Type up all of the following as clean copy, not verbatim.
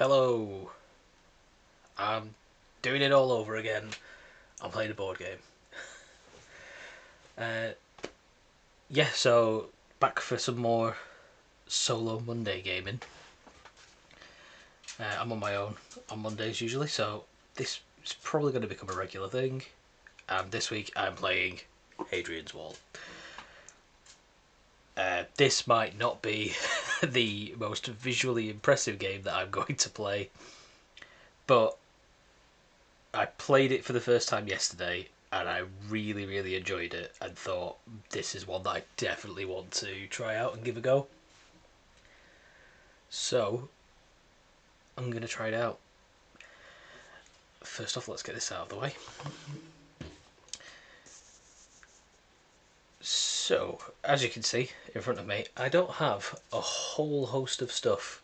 Hello. I'm doing it all over again. I'm playing a board game. Uh, yeah, so back for some more solo Monday gaming. I'm on my own on Mondays usually, so this is probably going to become a regular thing. And this week I'm playing Hadrian's Wall. This might not be the most visually impressive game that I'm going to play, but I played it for the first time yesterday and I really enjoyed it and thought this is one that I definitely want to try out and give a go. So I'm going to try it out. First off, let's get this out of the way. So, as you can see in front of me, I don't have a whole host of stuff.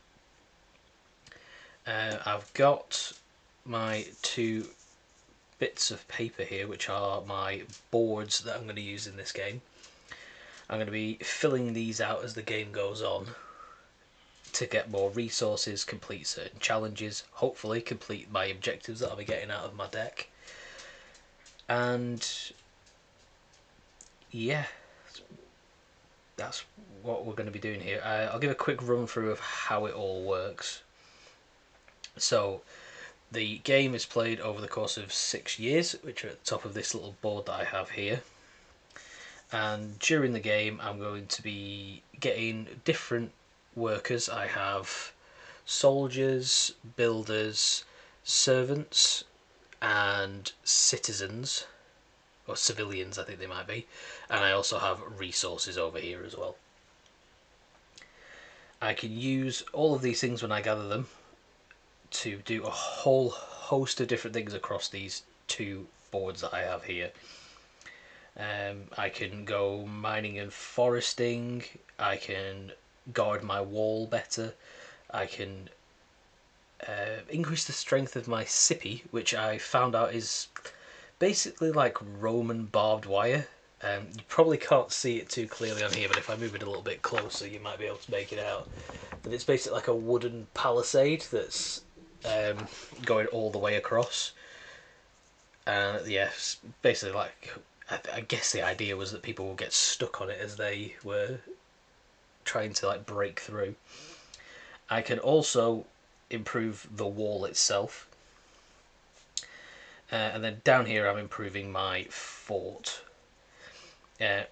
I've got my two bits of paper here, which are my boards that I'm going to use in this game. I'm going to be filling these out as the game goes on to get more resources, complete certain challenges, hopefully complete my objectives that I'll be getting out of my deck. And yeah, that's what we're going to be doing here. I'll give a quick run through of how it all works. So the game is played over the course of 6 years, which are at the top of this little board that I have here. And during the game I'm going to be getting different workers. I have soldiers, builders, servants and citizens, or civilians I think they might be, and I also have resources over here as well. I can use all of these things when I gather them to do a whole host of different things across these two boards that I have here. I can go mining and foresting, I can guard my wall better, I can increase the strength of my sippy, which I found out is basically like Roman barbed wire. You probably can't see it too clearly on here, but if I move it a little bit closer you might be able to make it out. But it's basically like a wooden palisade that's going all the way across. And yeah, it's basically like, I guess the idea was that people would get stuck on it as they were trying to like break through. I can also improve the wall itself. And then down here I'm improving my fort.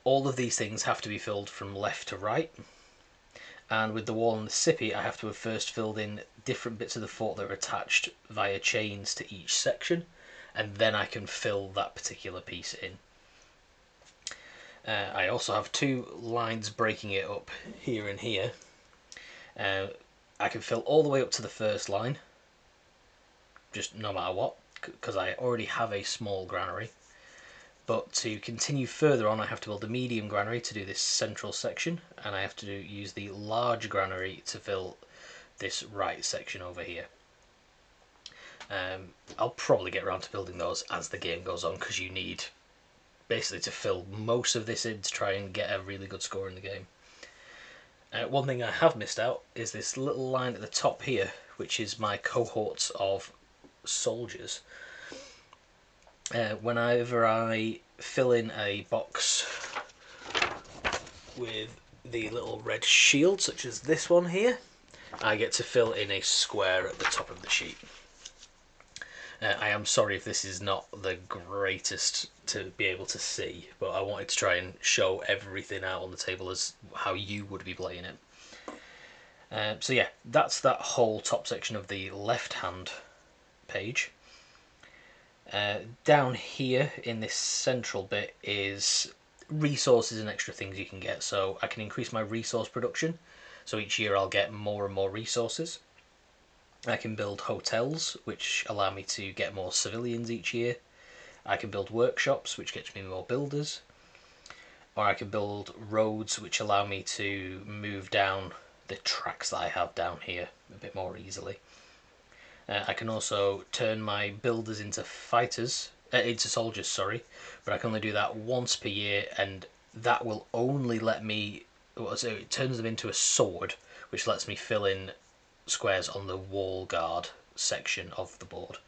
All of these things have to be filled from left to right. And with the wall and the sippy I have to have first filled in different bits of the fort that are attached via chains to each section. And then I can fill that particular piece in. I also have two lines breaking it up here and here. I can fill all the way up to the first line, just no matter what, because I already have a small granary. But to continue further on I have to build a medium granary to do this central section, and I have to use the large granary to fill this right section over here. I'll probably get around to building those as the game goes on, because you need basically to fill most of this in to try and get a really good score in the game. One thing I have missed out is this little line at the top here, which is my cohorts of soldiers. Whenever I fill in a box with the little red shield, such as this one here, I get to fill in a square at the top of the sheet. I am sorry if this is not the greatest to be able to see, but I wanted to try and show everything out on the table as how you would be playing it. So yeah, that's that whole top section of the left hand page. Down here in this central bit is resources and extra things you can get. So I can increase my resource production, so each year I'll get more and more resources. I can build hotels, which allow me to get more civilians each year. I can build workshops, which gets me more builders. Or I can build roads, which allow me to move down the tracks that I have down here a bit more easily. I can also turn my builders into soldiers, sorry, but I can only do that once per year, and that will only let me, so it turns them into a sword, which lets me fill in squares on the wall guard section of the board.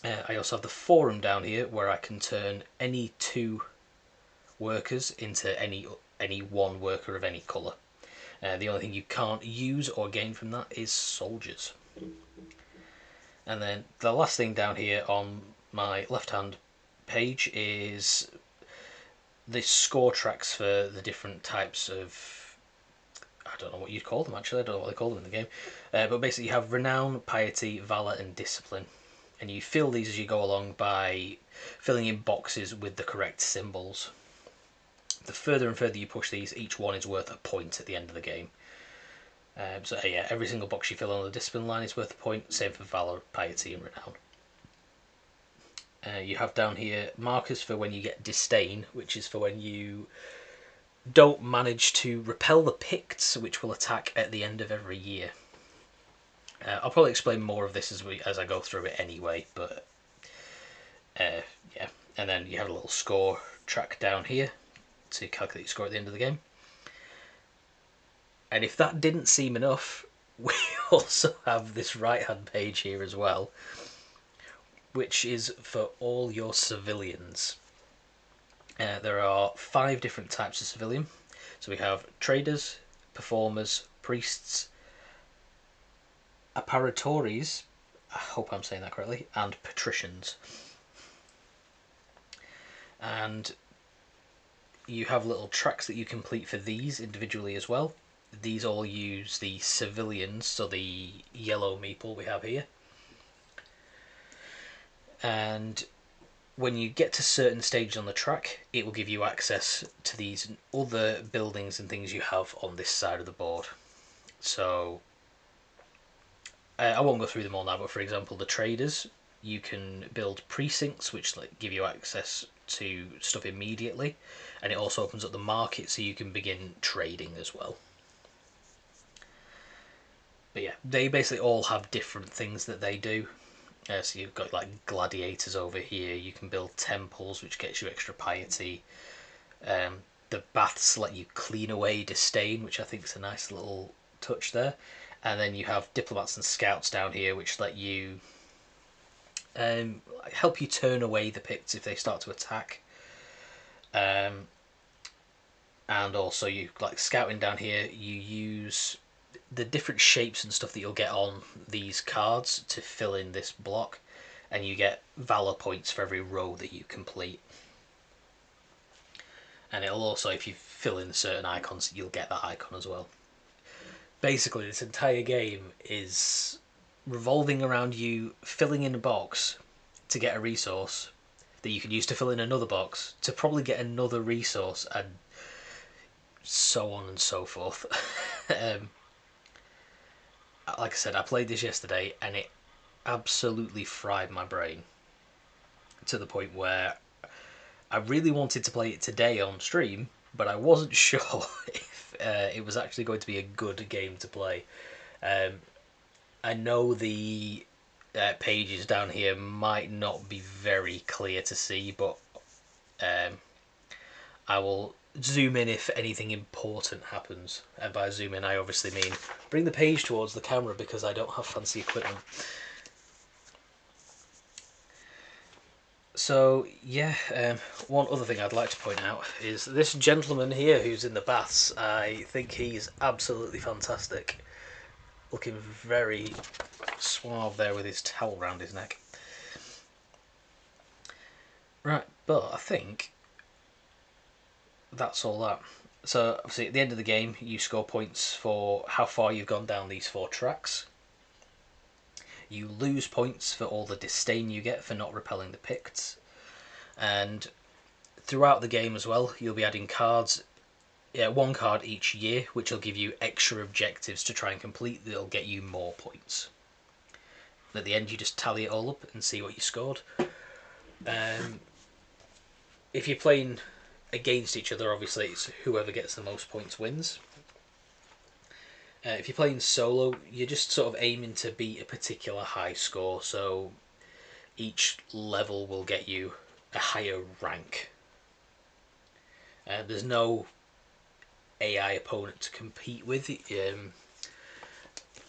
I also have the forum down here where I can turn any 2 workers into any one worker of any colour. The only thing you can't use or gain from that is soldiers. And then the last thing down here on my left hand page is the score tracks for the different types of, I don't know what you'd call them actually, I don't know what they call them in the game, but basically you have renown, piety, valour and discipline, and you fill these as you go along by filling in boxes with the correct symbols. The further and further you push these, each one is worth a point at the end of the game. So yeah, every single box you fill on the discipline line is worth a point, same for valour, piety and renown. You have down here markers for when you get disdain, which is for when you don't manage to repel the Picts, which will attack at the end of every year. I'll probably explain more of this as I go through it anyway, but yeah. And then you have a little score track down here to calculate your score at the end of the game. And if that didn't seem enough, we also have this right hand page here as well, which is for all your civilians. There are 5 different types of civilian. So we have traders, performers, priests, apparitores, I hope I'm saying that correctly, and patricians. And you have little tracks that you complete for these individually as well. These all use the civilians, so the yellow meeple we have here. And when you get to certain stages on the track, it will give you access to these other buildings and things you have on this side of the board. So I won't go through them all now, but for example, the traders, you can build precincts which give you access to stuff immediately, and it also opens up the market so you can begin trading as well. But yeah, they basically all have different things that they do. So you've got like gladiators over here, you can build temples which gets you extra piety. The baths let you clean away disdain, which I think is a nice little touch there. And then you have diplomats and scouts down here which let you help you turn away the Picts if they start to attack. And also you like scouting down here, you use the different shapes and stuff that you'll get on these cards to fill in this block, and you get valor points for every row that you complete. And it'll also, if you fill in certain icons, you'll get that icon as well. Basically, this entire game is revolving around you filling in a box to get a resource that you can use to fill in another box to probably get another resource, and so on and so forth. Like I said, I played this yesterday and it absolutely fried my brain to the point where I really wanted to play it today on stream, but I wasn't sure if it was actually going to be a good game to play. I know the pages down here might not be very clear to see, but I will zoom in if anything important happens. And by zoom in, I obviously mean bring the page towards the camera because I don't have fancy equipment. So yeah, one other thing I'd like to point out is this gentleman here who's in the baths. I think he's absolutely fantastic. Looking very suave there with his towel around his neck. Right, but I think that's all that. So obviously at the end of the game you score points for how far you've gone down these 4 tracks. You lose points for all the disdain you get for not repelling the Picts. And throughout the game as well, you'll be adding cards, 1 card each year, which will give you extra objectives to try and complete. They'll get you more points. At the end you just tally it all up and see what you scored. If you're playing against each other, obviously it's whoever gets the most points wins. If you're playing solo, you're just sort of aiming to beat a particular high score, so each level will get you a higher rank. There's no AI opponent to compete with.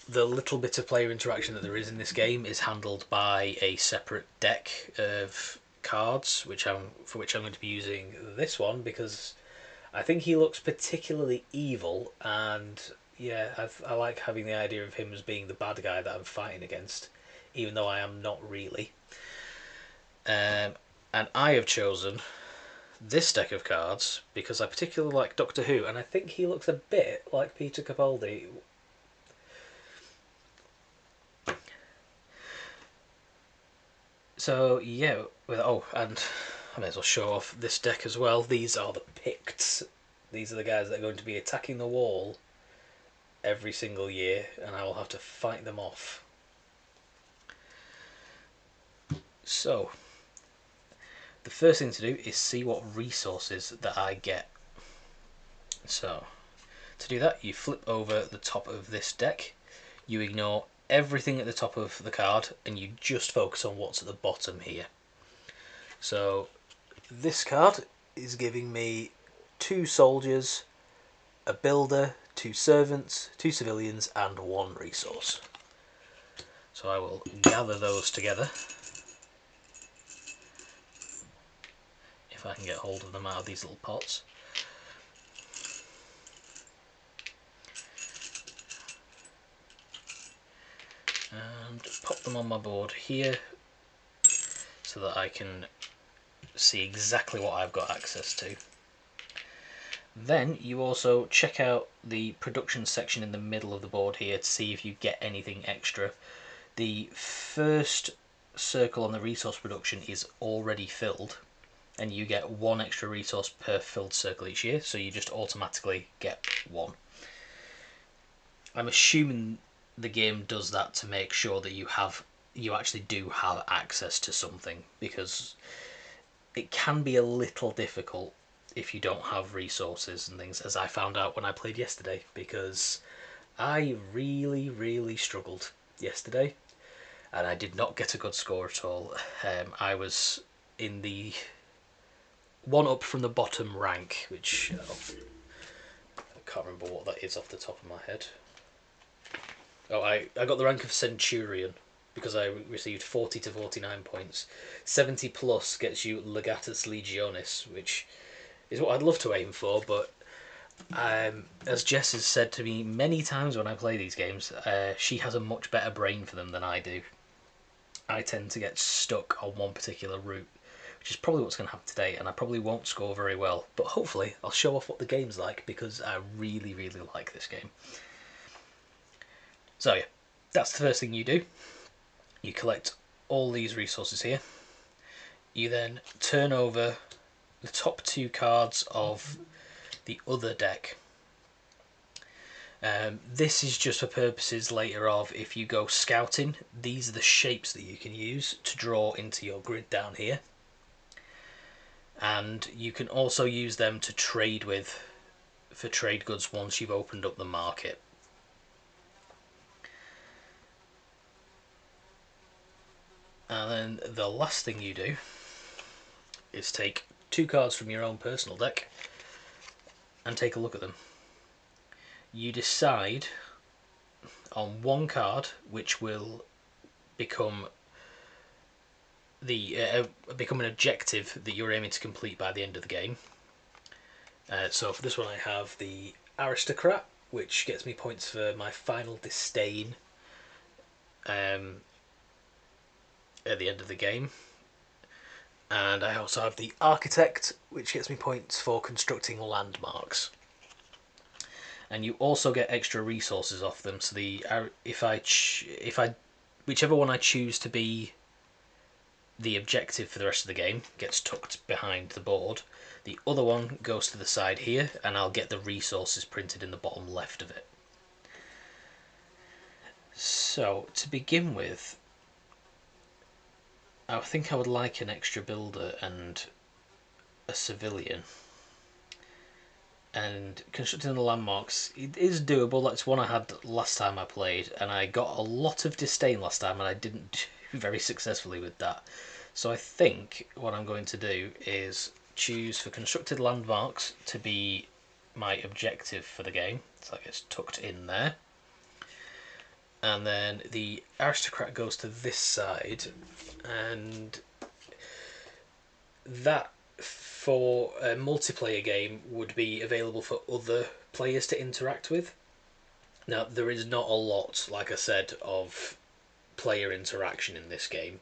the little bit of player interaction that there is in this game is handled by a separate deck of cards, which I'm going to be using this one because I think he looks particularly evil, and yeah, I like having the idea of him as being the bad guy that I'm fighting against, even though I am not really. And I have chosen this deck of cards because I particularly like Doctor Who, and I think he looks a bit like Peter Capaldi. So yeah, and I may as well show off this deck as well. These are the Picts. These are the guys that are going to be attacking the wall every single year, and I will have to fight them off. So, the first thing to do is see what resources that I get. So, to do that, you flip over the top of this deck, you ignore everything at the top of the card, and you just focus on what's at the bottom here. So, this card is giving me 2 soldiers, a builder, 2 servants, 2 civilians, and 1 resource. So I will gather those together. If I can get hold of them out of these little pots. And pop them on my board here so that I can see exactly what I've got access to. Then you also check out the production section in the middle of the board here to see if you get anything extra. The first circle on the resource production is already filled, and you get 1 extra resource per filled circle each year, so you just automatically get 1. I'm assuming the game does that to make sure that you actually do have access to something, because it can be a little difficult if you don't have resources and things, as I found out when I played yesterday, because I really struggled yesterday and I did not get a good score at all. I was in the 1 up from the bottom rank, which I can't remember what that is off the top of my head. Oh, I got the rank of Centurion because I received 40 to 49 points. 70 plus gets you Legatus Legionis, which is what I'd love to aim for, but as Jess has said to me many times when I play these games, she has a much better brain for them than I do. I tend to get stuck on one particular route, which is probably what's going to happen today, and I probably won't score very well, but hopefully I'll show off what the game's like, because I really like this game. So yeah, that's the first thing you do. You collect all these resources here. You then turn over the top 2 cards of the other deck. This is just for purposes later of if you go scouting, these are the shapes that you can use to draw into your grid down here. And you can also use them to trade with for trade goods once you've opened up the market. And then the last thing you do is take 2 cards from your own personal deck and take a look at them. You decide on 1 card which will become become an objective that you're aiming to complete by the end of the game. So for this one I have the Aristocrat, which gets me points for my final disdain at the end of the game. And I also have the Architect, which gets me points for constructing landmarks. And you also get extra resources off them. So whichever one I choose to be the objective for the rest of the game gets tucked behind the board. The other one goes to the side here, and I'll get the resources printed in the bottom left of it. So to begin with, I think I would like an extra builder and a civilian. And constructing the landmarks, it is doable. That's one I had last time I played, and I got a lot of disdain last time, and I didn't do very successfully with that. So I think what I'm going to do is choose for constructed landmarks to be my objective for the game. So that gets tucked in there. and then the aristocrat goes to this side, and that for a multiplayer game would be available for other players to interact with. Now, there is not a lot, like I said, of player interaction in this game.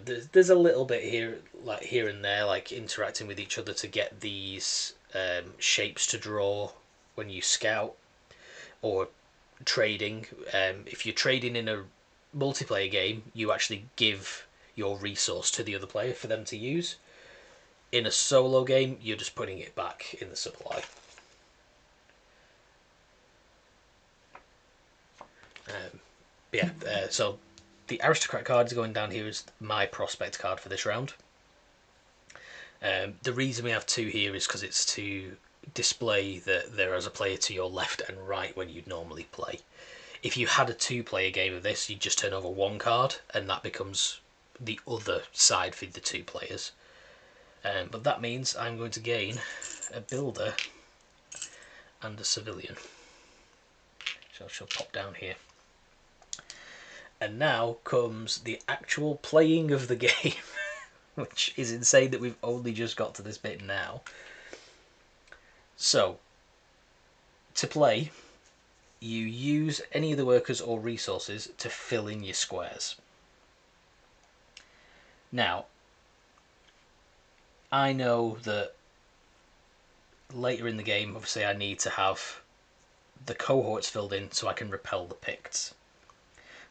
There's a little bit here and there, like interacting with each other to get these shapes to draw when you scout, or trading. If you're trading in a multiplayer game, you actually give your resource to the other player for them to use. In a solo game, you're just putting it back in the supply. So the aristocrat card is going down here as my prospect card for this round. The reason we have two here is because it's to display that there is a player to your left and right when you'd normally play. If you had a two-player game of this, you'd just turn over one card, and that becomes the other side for the two players. But that means I'm going to gain a builder and a civilian. So she'll pop down here. And now comes the actual playing of the game, which is insane that we've only just got to this bit now. So, to play, you use any of the workers or resources to fill in your squares. Now, I know that later in the game, obviously I need to have the cohorts filled in so I can repel the Picts.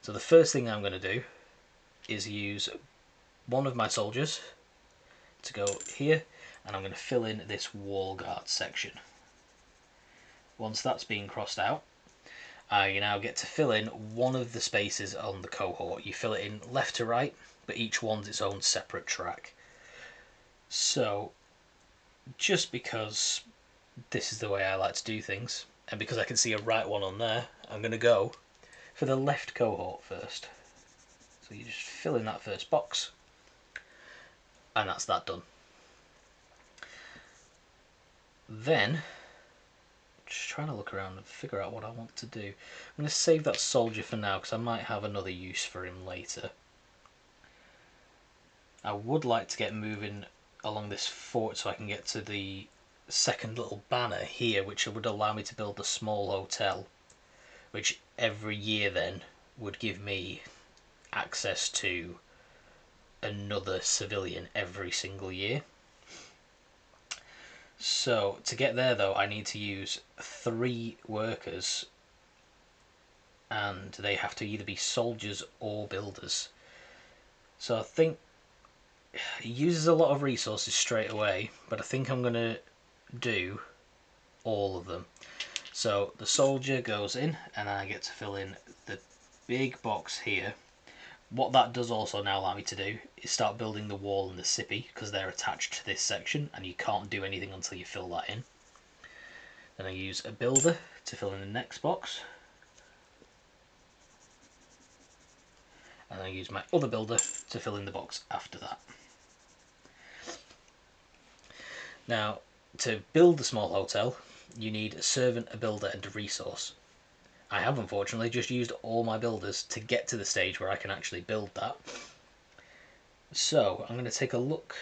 So the first thing I'm going to do is use one of my soldiers to go here, and I'm going to fill in this wall guard section. Once that's been crossed out, I now get to fill in one of the spaces on the cohort. You fill it in left to right, but each one's its own separate track. So, just because this is the way I like to do things, and because I can see a right one on there, I'm going to go for the left cohort first. So you just fill in that first box, and that's that done. Then, just trying to look around and figure out what I want to do. I'm going to save that soldier for now because I might have another use for him later. I would like to get moving along this fort so I can get to the second little banner here, which would allow me to build a small hotel, which every year then would give me access to another civilian every single year. So to get there though, I need to use 3 workers, and they have to either be soldiers or builders. So I think it uses a lot of resources straight away, but I think I'm going to do all of them. So the soldier goes in, and I get to fill in the big box here. What that does also now allow me to do is start building the wall and the sippy, because they're attached to this section and you can't do anything until you fill that in. Then I use a builder to fill in the next box, and I use my other builder to fill in the box after that. Now, to build the small hotel, you need a servant, a builder and a resource. I have unfortunately just used all my builders to get to the stage where I can actually build that. So I'm going to take a look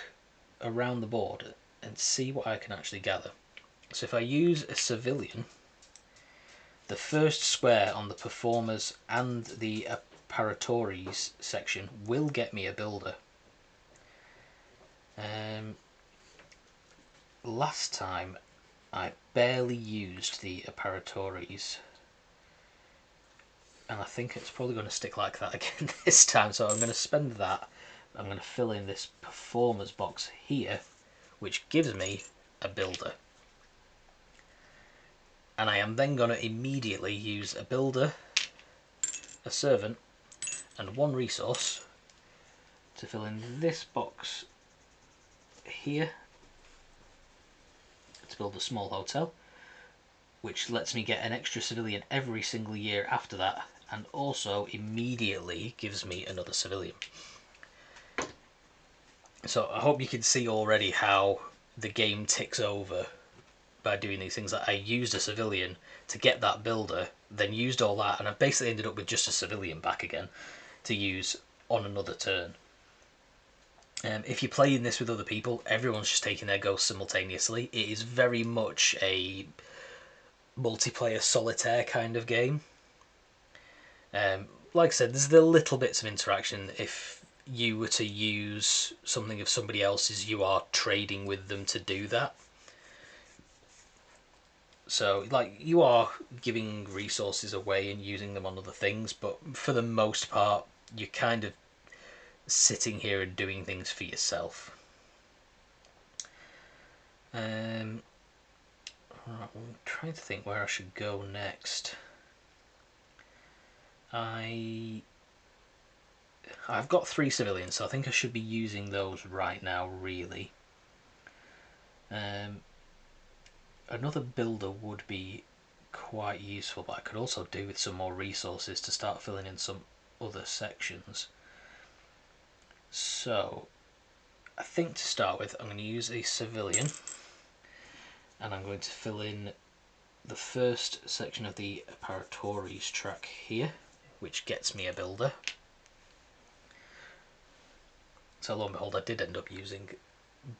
around the board and see what I can actually gather. So if I use a civilian, the first square on the performers and the apparatories section will get me a builder. Last time I barely used the apparatories, and I think it's probably going to stick like that again this time, so I'm going to spend that. I'm going to fill in this performers box here, which gives me a builder. And I am then going to immediately use a builder, a servant and 1 resource to fill in this box here to build a small hotel, which lets me get an extra civilian every single year after that, and also immediately gives me another civilian. So I hope you can see already how the game ticks over by doing these things. That I used a civilian to get that builder, then used all that, and I've basically ended up with just a civilian back again to use on another turn. If you're playing this with other people, everyone's just taking their go simultaneously. It is very much a multiplayer solitaire kind of game. Like I said, there's the little bits of interaction. If you were to use something of somebody else's, you are trading with them to do that. So, like, you are giving resources away and using them on other things, but for the most part, you're kind of sitting here and doing things for yourself. I'm trying to think where I should go next. I've got 3 civilians, so I think I should be using those right now, really. Another builder would be quite useful, but I could also do with some more resources to start filling in some other sections. So, I think to start with, I'm going to use a civilian, and I'm going to fill in the first section of the Apparatories track here, which gets me a builder. So lo and behold, I did end up using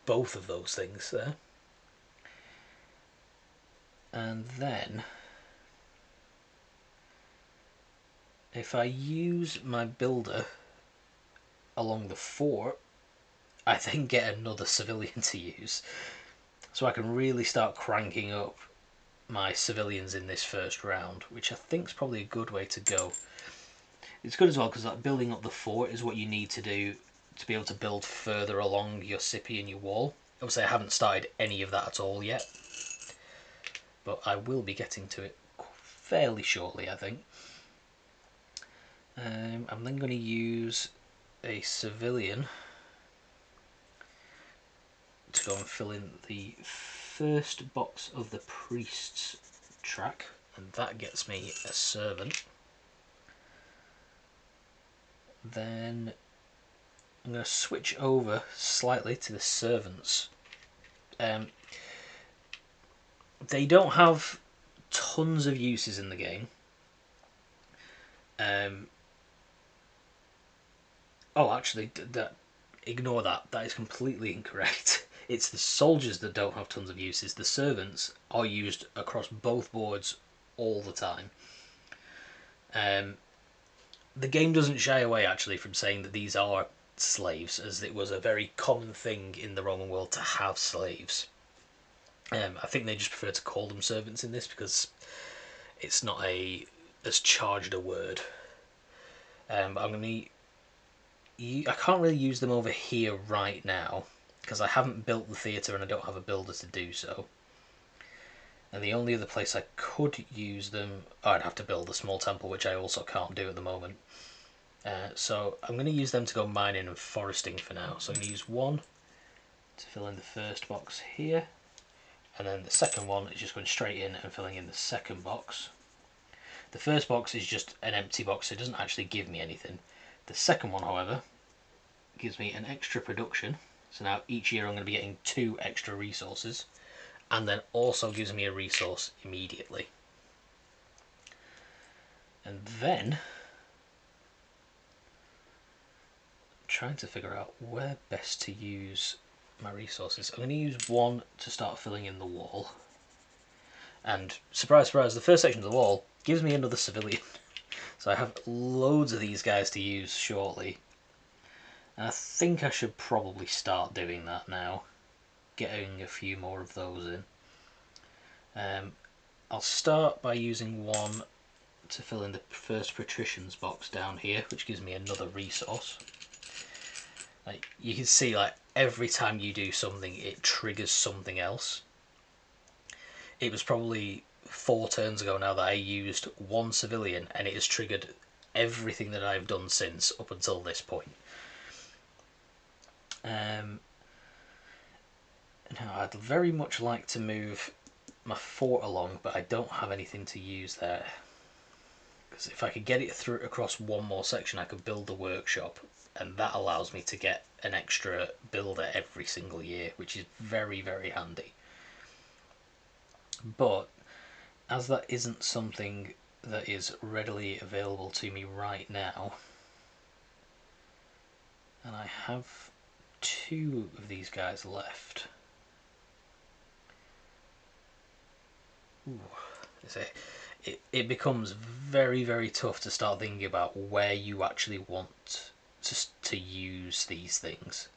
both of those things there. And then, if I use my builder along the fort, I then get another civilian to use. So I can really start cranking up my civilians in this first round, which I think is probably a good way to go. It's good as well because like, building up the fort is what you need to do to be able to build further along your city and your wall. Obviously I haven't started any of that at all yet, but I will be getting to it fairly shortly, I think. I'm then going to use a civilian to go and fill in the first box of the priest's track, and that gets me a servant. Then I'm going to switch over slightly to the servants. They don't have tons of uses in the game. Oh, actually, ignore that. That is completely incorrect. It's the soldiers that don't have tons of uses. The servants are used across both boards all the time. The game doesn't shy away, actually, from saying that these are slaves, as it was a very common thing in the Roman world to have slaves. I think they just prefer to call them servants in this because it's not as charged a word. I'm going to... I can't really use them over here right now because I haven't built the theatre and I don't have a builder to do so. And the only other place I could use them... I'd have to build a small temple, which I also can't do at the moment. So I'm going to use them to go mining and foresting for now. So I'm going to use one to fill in the first box here. And then the second one is just going straight in and filling in the second box. The first box is just an empty box, so it doesn't actually give me anything. The second one, however, gives me an extra production. So now each year I'm going to be getting 2 extra resources. And then also gives me a resource immediately. And then, I'm trying to figure out where best to use my resources. I'm going to use one to start filling in the wall. And surprise, surprise, the first section of the wall gives me another civilian. So I have loads of these guys to use shortly. And I think I should probably start doing that now. Getting a few more of those in. I'll start by using one to fill in the first patrician's box down here, which gives me another resource. Like you can see, like every time you do something, it triggers something else. It was probably 4 turns ago now that I used one civilian, and it has triggered everything that I've done since up until this point. Now I'd very much like to move my fort along, but I don't have anything to use there. Because if I could get it through across one more section, I could build the workshop, and that allows me to get an extra builder every single year, which is very, very handy. But as that isn't something that is readily available to me right now, and I have 2 of these guys left. Ooh, it becomes very, very tough to start thinking about where you actually want to use these things.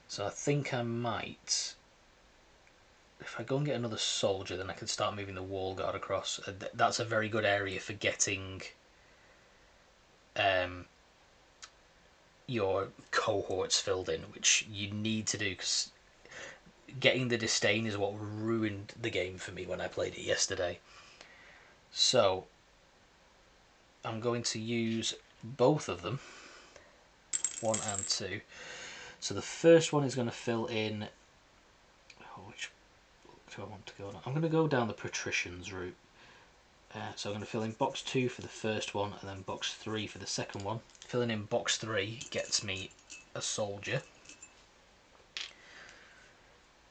So I think I might, if I go and get another soldier, then I can start moving the wall guard across. That's a very good area for getting your cohorts filled in, which you need to do, because getting the disdain is what ruined the game for me when I played it yesterday. So I'm going to use both of them, 1 and 2. So the first one is going to fill in, which do I want to go on? I'm going to go down the patricians route. So I'm going to fill in box 2 for the first one, and then box 3 for the second one. Filling in box 3 gets me a soldier.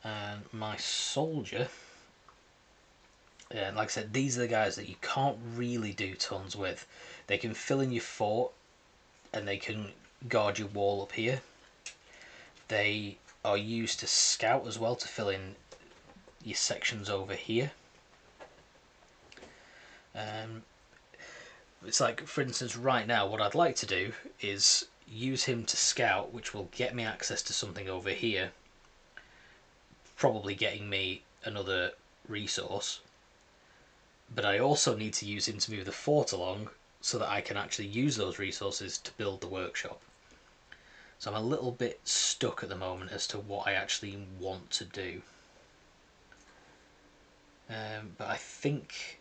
And my soldier, like I said, these are the guys that you can't really do tons with. They can fill in your fort, and they can guard your wall up here. They are used to scout as well, to fill in your sections over here. It's like, for instance, right now, what I'd like to do is use him to scout, which will get me access to something over here, probably getting me another resource. But I also need to use him to move the fort along, so that I can actually use those resources to build the workshop. So I'm a little bit stuck at the moment as to what I actually want to do. But I think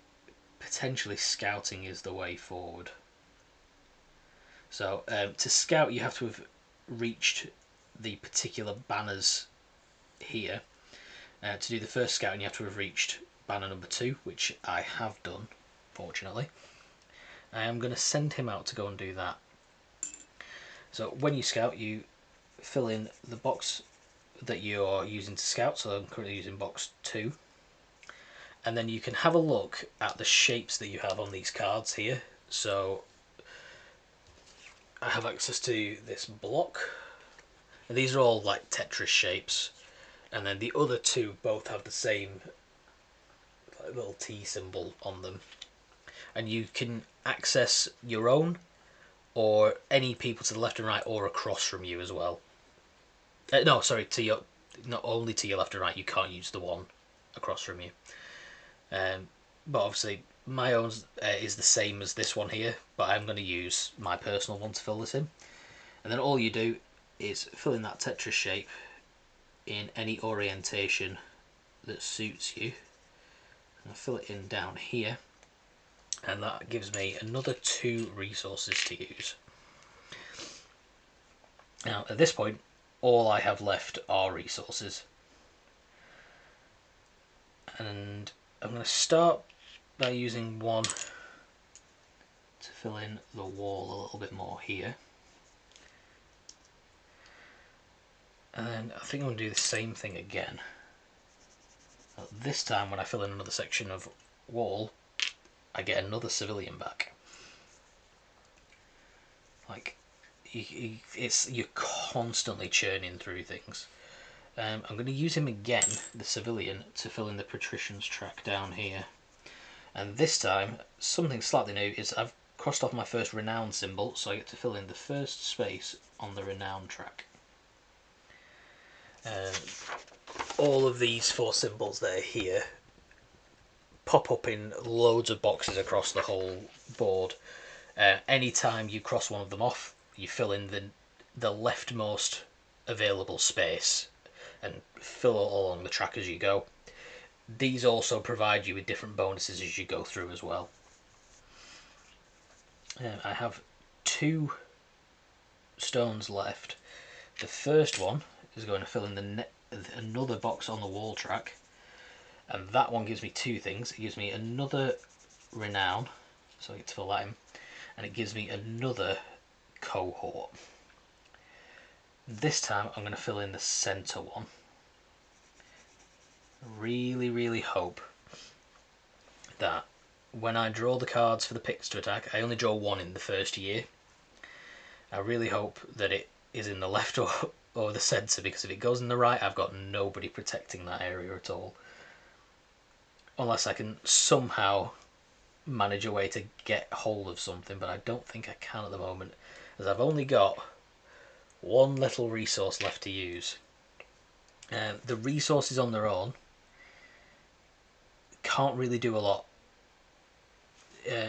potentially scouting is the way forward. So to scout, you have to have reached the particular banners here. To do the first scouting, you have to have reached banner number 2, which I have done, fortunately. I am going to send him out to go and do that. So when you scout, you fill in the box that you're using to scout. So I'm currently using box 2. And then you can have a look at the shapes that you have on these cards here. So I have access to this block. And these are all like Tetris shapes. And then the other 2 both have the same like little T symbol on them. And you can access your own, or any people to the left and right, or across from you as well. No, sorry, not only to your left and right, you can't use the one across from you. But obviously my own is the same as this one here, but I'm going to use my personal one to fill this in. And then all you do is fill in that Tetris shape in any orientation that suits you. And fill it in down here, and that gives me another 2 resources to use. Now at this point, all I have left are resources, and I'm going to start by using 1 to fill in the wall a little bit more here. And then I think I'm going to do the same thing again. This time when I fill in another section of wall, I get another civilian back. Like, you're constantly churning through things. I'm going to use him again, the civilian, to fill in the patrician's track down here. And this time, something slightly new is I've crossed off my first renown symbol, so I get to fill in the first space on the renown track. All of these 4 symbols that are here pop up in loads of boxes across the whole board. Anytime you cross one of them off, you fill in the leftmost available space and fill it along the track as you go. These also provide you with different bonuses as you go through as well. I have 2 stones left. The first one is going to fill in another box on the wall track, and that one gives me 2 things. It gives me another renown, so I get to fill that in, and it gives me another cohort. This time I'm going to fill in the center one, really hope that when I draw the cards for the picks to attack, I only draw one in the first year. I really hope that it is in the left or the centre, because if it goes in the right, I've got nobody protecting that area at all. Unless I can somehow manage a way to get hold of something, but I don't think I can at the moment, as I've only got one little resource left to use. The resources on their own can't really do a lot.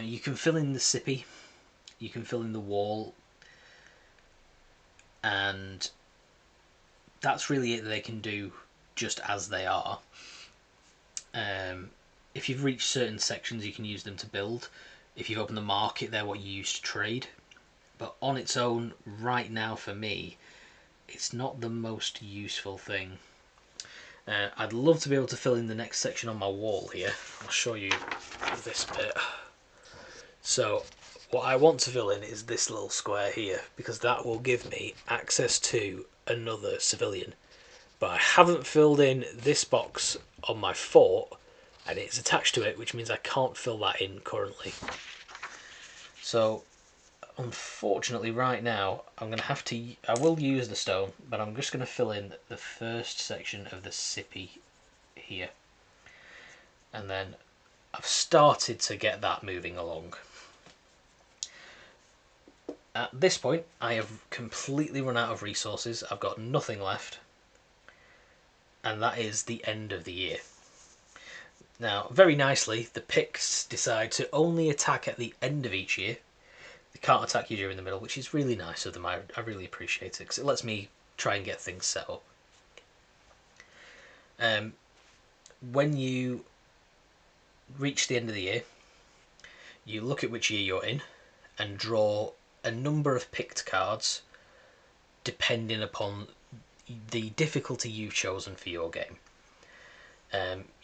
You can fill in the sippy, you can fill in the wall, and that's really it that they can do just as they are. If you've reached certain sections, you can use them to build. If you've opened the market, they're what you use to trade. But on its own, right now for me, it's not the most useful thing. I'd love to be able to fill in the next section on my wall here. I'll show you this bit. So what I want to fill in is this little square here, because that will give me access to another civilian. But I haven't filled in this box on my fort, and it's attached to it, which means I can't fill that in currently. So unfortunately right now I'm going to have to, I will use the stone, but I'm just going to fill in the first section of the sippy here. And then I've started to get that moving along. At this point I have completely run out of resources, I've got nothing left, and that is the end of the year. Now, very nicely, the Picts decide to only attack at the end of each year. They can't attack you during the middle, which is really nice of them. I really appreciate it, because it lets me try and get things set up. When you reach the end of the year, you look at which year you're in and draw a number of Pict cards depending upon the difficulty you've chosen for your game.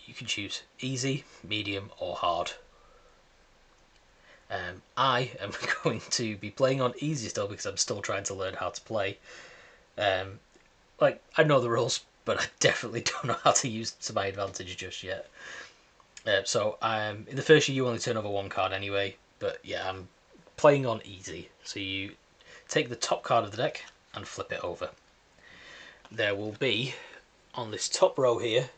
You can choose easy, medium or hard. I am going to be playing on easy still, because I'm still trying to learn how to play. Like, I know the rules, but I definitely don't know how to use them to my advantage just yet. So in the first year you only turn over one card anyway, but yeah, I'm playing on easy. So you take the top card of the deck and flip it over. There will be, on this top row here,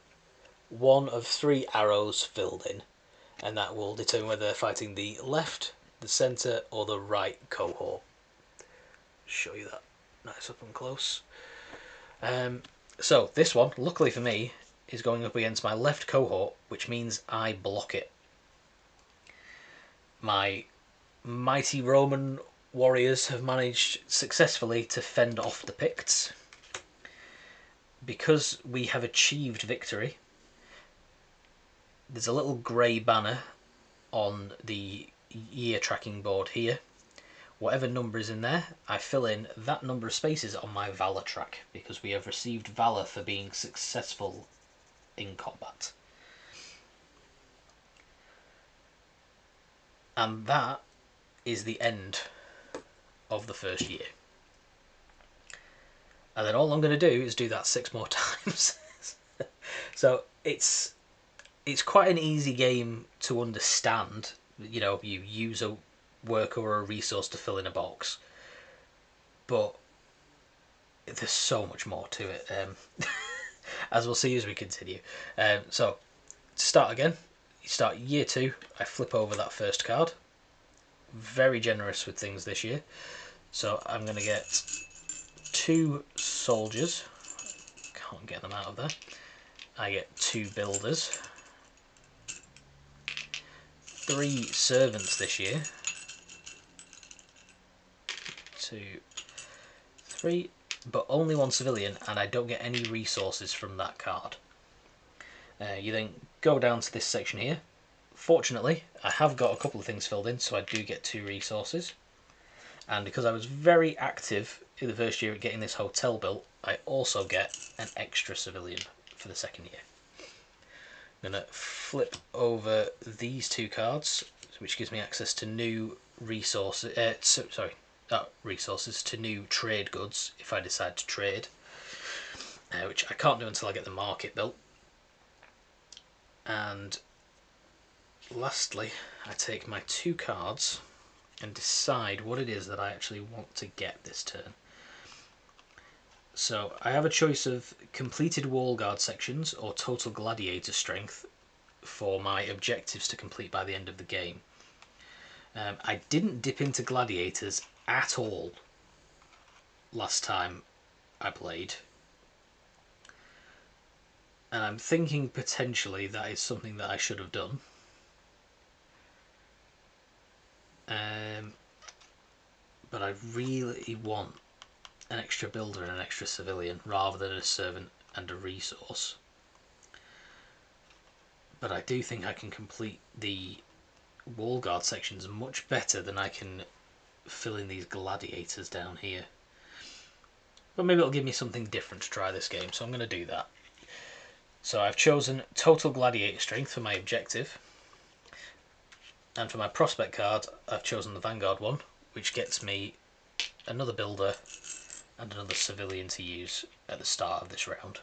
one of 3 arrows filled in, and that will determine whether they're fighting the left, the centre or the right cohort. Show you that nice up and close. So this one, luckily for me, is going up against my left cohort, which means I block it. My mighty Roman warriors have managed successfully to fend off the Picts. Because we have achieved victory, there's a little grey banner on the year tracking board here. Whatever number is in there, I fill in that number of spaces on my Valour track, because we have received Valour for being successful in combat. And that is the end of the first year. And then all I'm going to do is do that 6 more times. So it's quite an easy game to understand. You know, you use a worker or a resource to fill in a box, but there's so much more to it, as we'll see as we continue. So to start again, you start year 2, I flip over that first card. Very generous with things this year, so I'm going to get 2 soldiers, can't get them out of there. I get 2 builders, 3 servants this year, 2, 3, but only 1 civilian, and I don't get any resources from that card. You then go down to this section here. Fortunately, I have got a couple of things filled in, so I do get 2 resources. And because I was very active in the first year at getting this hotel built, I also get an extra civilian for the second year. I'm going to flip over these 2 cards, which gives me access to new resources, resources to new trade goods if I decide to trade, which I can't do until I get the market built. And lastly, I take my 2 cards and decide what it is that I actually want to get this turn. So I have a choice of completed wall guard sections or total gladiator strength for my objectives to complete by the end of the game. I didn't dip into gladiators at all last time I played, and I'm thinking potentially that is something that I should have done. But I really want an extra builder and an extra civilian rather than a servant and a resource. But I do think I can complete the wall guard sections much better than I can fill in these gladiators down here. But maybe it'll give me something different to try this game, so I'm going to do that. So I've chosen total gladiator strength for my objective, and for my prospect card I've chosen the Vanguard one, which gets me another builder and another civilian to use at the start of this round.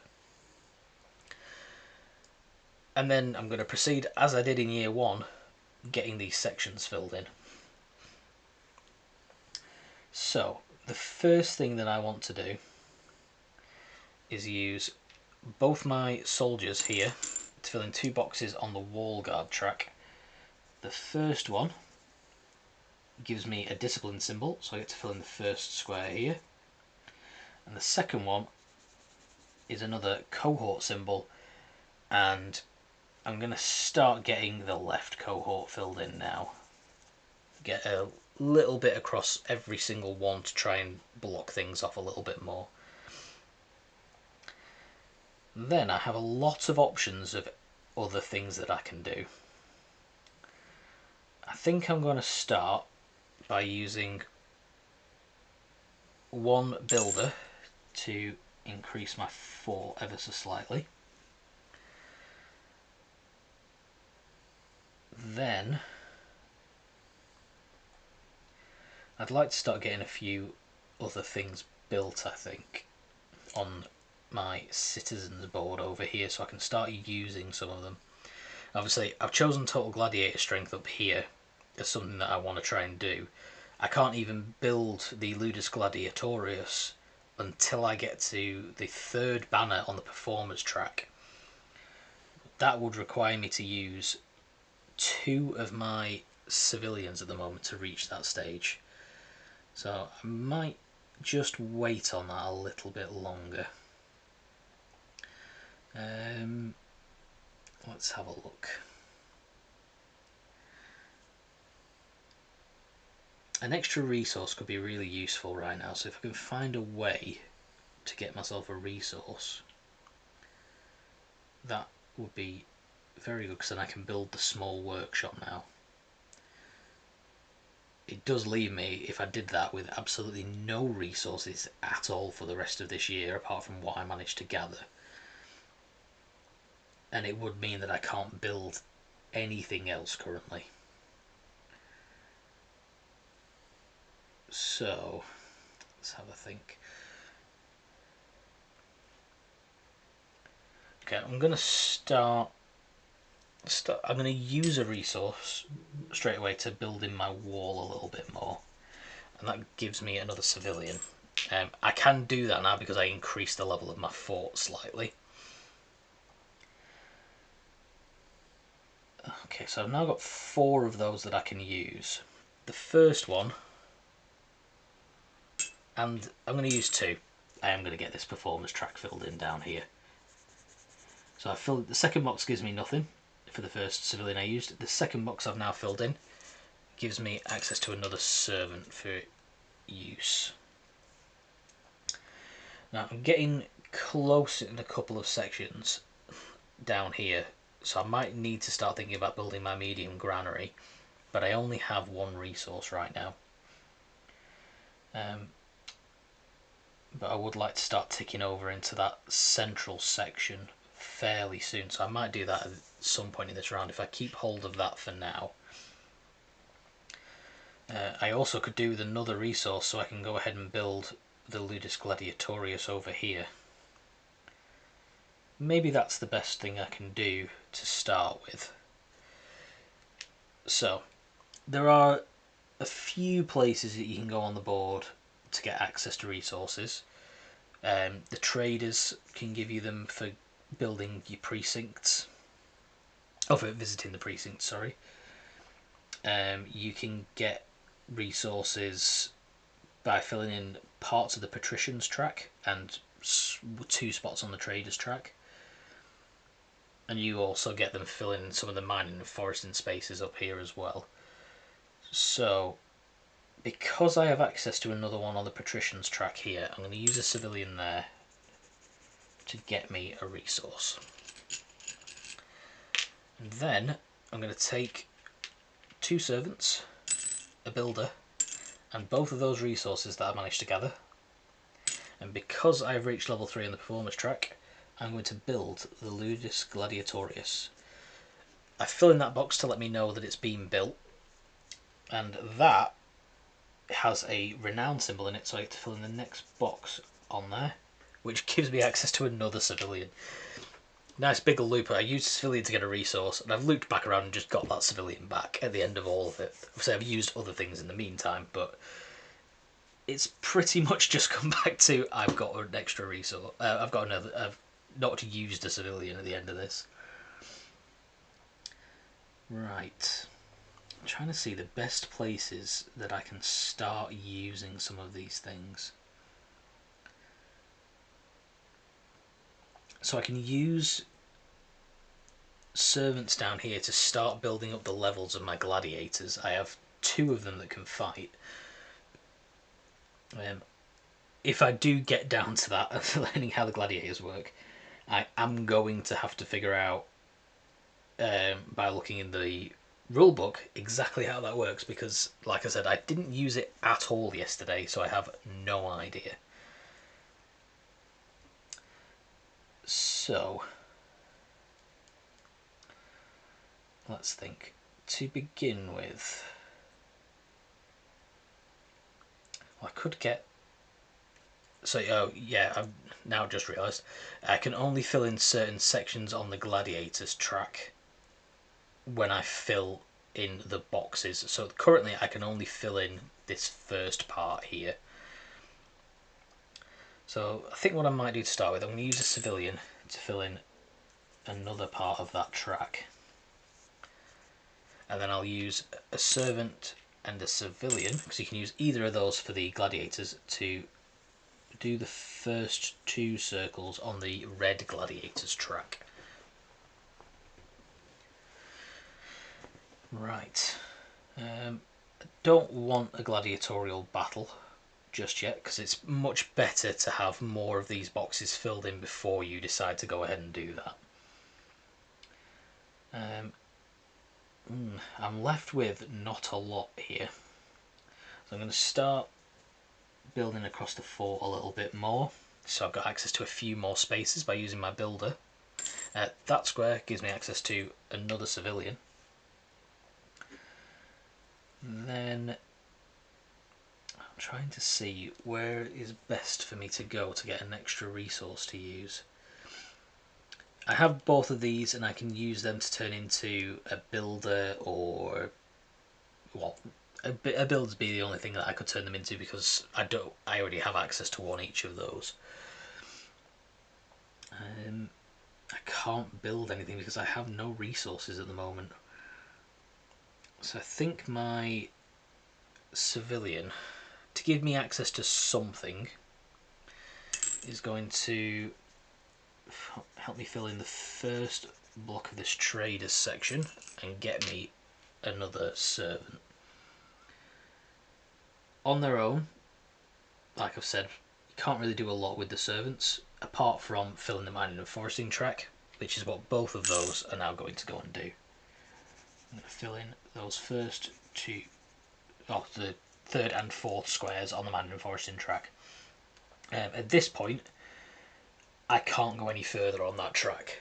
And then I'm going to proceed as I did in year 1, getting these sections filled in. So the first thing that I want to do is use both my soldiers here to fill in 2 boxes on the wall guard track. The first one gives me a discipline symbol, so I get to fill in the first square here. And the second one is another cohort symbol, and I'm going to start getting the left cohort filled in now. Get a little bit across every single one to try and block things off a little bit more. Then I have a lot of options of other things that I can do. I think I'm going to start by using 1 builder to increase my 4 ever so slightly. Then I'd like to start getting a few other things built, I think, on my citizens board over here, so I can start using some of them. Obviously I've chosen total gladiator strength up here as something that I want to try and do. I can't even build the Ludus Gladiatorius until I get to the 3rd banner on the performers track. That would require me to use 2 of my civilians at the moment to reach that stage. So I might just wait on that a little bit longer. Let's have a look. An extra resource could be really useful right now, so if I can find a way to get myself a resource, that would be very good, because then I can build the small workshop now. It does leave me, if I did that, with absolutely no resources at all for the rest of this year, apart from what I managed to gather. And it would mean that I can't build anything else currently. So let's have a think. Okay, I'm going to start. I'm going to use a resource straight away to build in my wall a little bit more, and that gives me another civilian. I can do that now because I increased the level of my fort slightly. Okay, so I've now got 4 of those that I can use. The first one, and I'm going to use 2. I am going to get this performance track filled in down here. So I filled the second box, gives me nothing for the first civilian I used. The second box I've now filled in gives me access to another servant for use. Now I'm getting close in a couple of sections down here, so I might need to start thinking about building my medium granary, but I only have 1 resource right now. But I would like to start ticking over into that central section fairly soon, so I might do that at some point in this round if I keep hold of that for now. I also could do with another resource, so I can go ahead and build the Ludus Gladiatorius over here. maybe that's the best thing I can do to start with. So, there are a few places that you can go on the board to get access to resources. The traders can give you them for building your precincts. Oh, for visiting the precincts, sorry. You can get resources by filling in parts of the patricians track and 2 spots on the traders track. And you also get them filling in some of the mining and foresting spaces up here as well. So, because I have access to another one on the patricians track here, I'm going to use a civilian there to get me a resource. And then I'm going to take 2 servants, a builder, and both of those resources that I managed to gather. And because I've reached level 3 on the performance track, I'm going to build the Ludus Gladiatorius. I fill in that box to let me know that it's been built, and that has a renown symbol in it, so I get to fill in the next box on there, which gives me access to another civilian. Nice big looper. I used a civilian to get a resource, and I've looped back around and just got that civilian back at the end of all of it. Obviously I've used other things in the meantime, but it's pretty much just come back to I've got an extra resource. I've not used a civilian at the end of this. Right. I'm trying to see the best places that I can start using some of these things. So I can use servants down here to start building up the levels of my gladiators. I have 2 of them that can fight. If I do get down to that and learning how the gladiators work, I am going to have to figure out by looking in the rulebook exactly how that works, because like I said, I didn't use it at all yesterday, so I have no idea. So let's think. To begin with, I could get... So, oh yeah, I've now just realised I can only fill in certain sections on the gladiators track when I fill in the boxes. So currently I can only fill in this first part here. So I think what I might do to start with, I'm going to use a civilian to fill in another part of that track. And then I'll use a servant and a civilian, because you can use either of those for the gladiators, to do the first 2 circles on the red gladiators track. Right. I don't want a gladiatorial battle just yet, because it's much better to have more of these boxes filled in before you decide to go ahead and do that. I'm left with not a lot here, so I'm going to start building across the fort a little bit more, so I've got access to a few more spaces by using my builder. That square gives me access to another civilian. Then I'm trying to see where is best for me to go to get an extra resource to use. I have both of these and I can use them to turn into a builder, or, well, a builder'd be the only thing that I could turn them into, because I already have access to one each of those. I can't build anything because I have no resources at the moment. So I think my civilian, to give me access to something, is going to help me fill in the first block of this traders section and get me another servant. On their own, like I've said, you can't really do a lot with the servants apart from filling the mining and foresting track, which is what both of those are now going to go and do. I'm going to fill in those first 2, the 3rd and 4th squares on the mining and foresting track. At this point, I can't go any further on that track.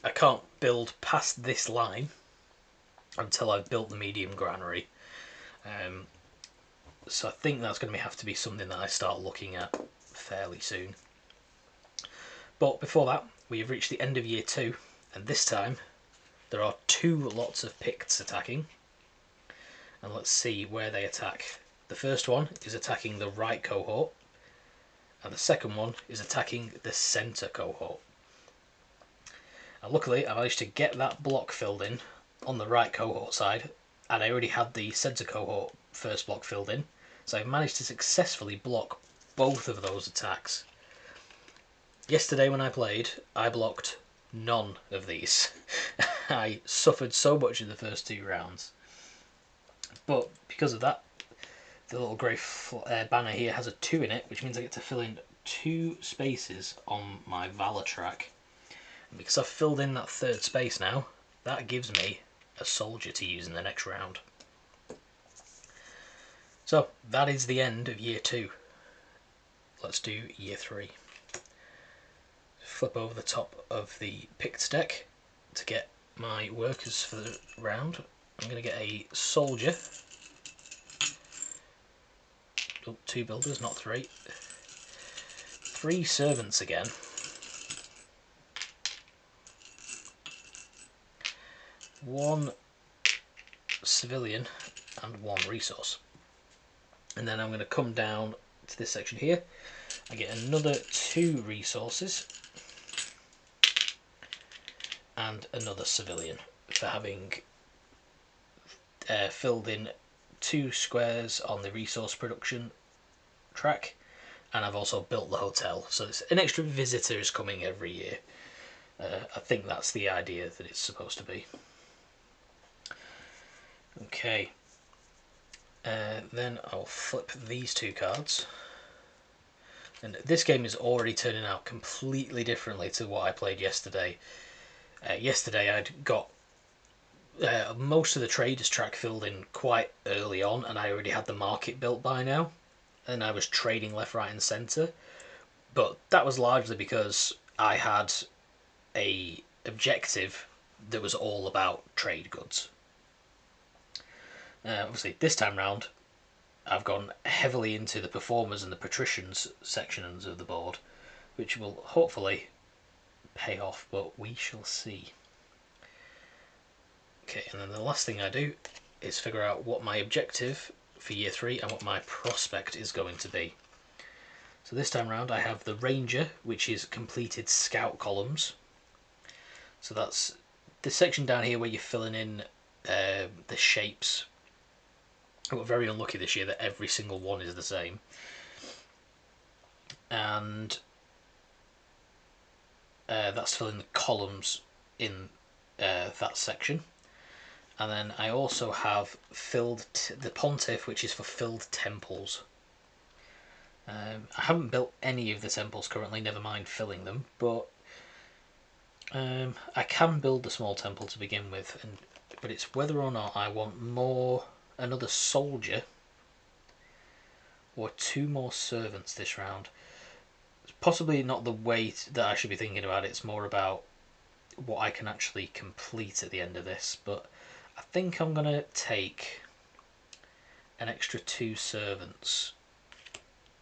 I can't build past this line until I've built the medium granary. So I think that's going to have to be something that I start looking at fairly soon. But before that, we have reached the end of year 2, and this time there are 2 lots of Picts attacking, and let's see where they attack. The first one is attacking the right cohort, and the second one is attacking the centre cohort. And luckily I managed to get that block filled in on the right cohort side, and I already had the centre cohort first block filled in, so I managed to successfully block both of those attacks. Yesterday when I played, I blocked none of these. I suffered so much in the first 2 rounds. But because of that, the little grey banner here has a 2 in it, which means I get to fill in 2 spaces on my Valor track. And because I've filled in that 3rd space now, that gives me a soldier to use in the next round. So that is the end of year 2. Let's do year 3. Flip over the top of the Pict deck to get my workers for the round. I'm going to get a soldier. Oh, 2 builders, not 3. 3 servants again. 1 civilian and 1 resource. And then I'm going to come down to this section here. I get another 2 resources and another civilian for having filled in 2 squares on the resource production track, and I've also built the hotel, so it's an extra visitor is coming every year. I think that's the idea that it's supposed to be. Okay, then I'll flip these 2 cards, and this game is already turning out completely differently to what I played yesterday. Yesterday I'd got most of the traders track filled in quite early on, and I already had the market built by now, and I was trading left, right and centre, but that was largely because I had a objective that was all about trade goods. Obviously this time round I've gone heavily into the performers and the patricians sections of the board, which will hopefully pay off, but we shall see. Okay, and then the last thing I do is figure out what my objective for year 3 and what my prospect is going to be. So this time round I have the ranger, which is completed scout columns. So that's the section down here where you're filling in the shapes. I got very unlucky this year that every single one is the same. And that's filling the columns in that section. And then I also have filled the pontiff, which is for filled temples. I haven't built any of the temples currently, never mind filling them, but I can build the small temple to begin with, but it's whether or not I want another soldier or 2 more servants this round. It's possibly not the way that I should be thinking about it, it's more about what I can actually complete at the end of this, but I think I'm going to take an extra 2 servants.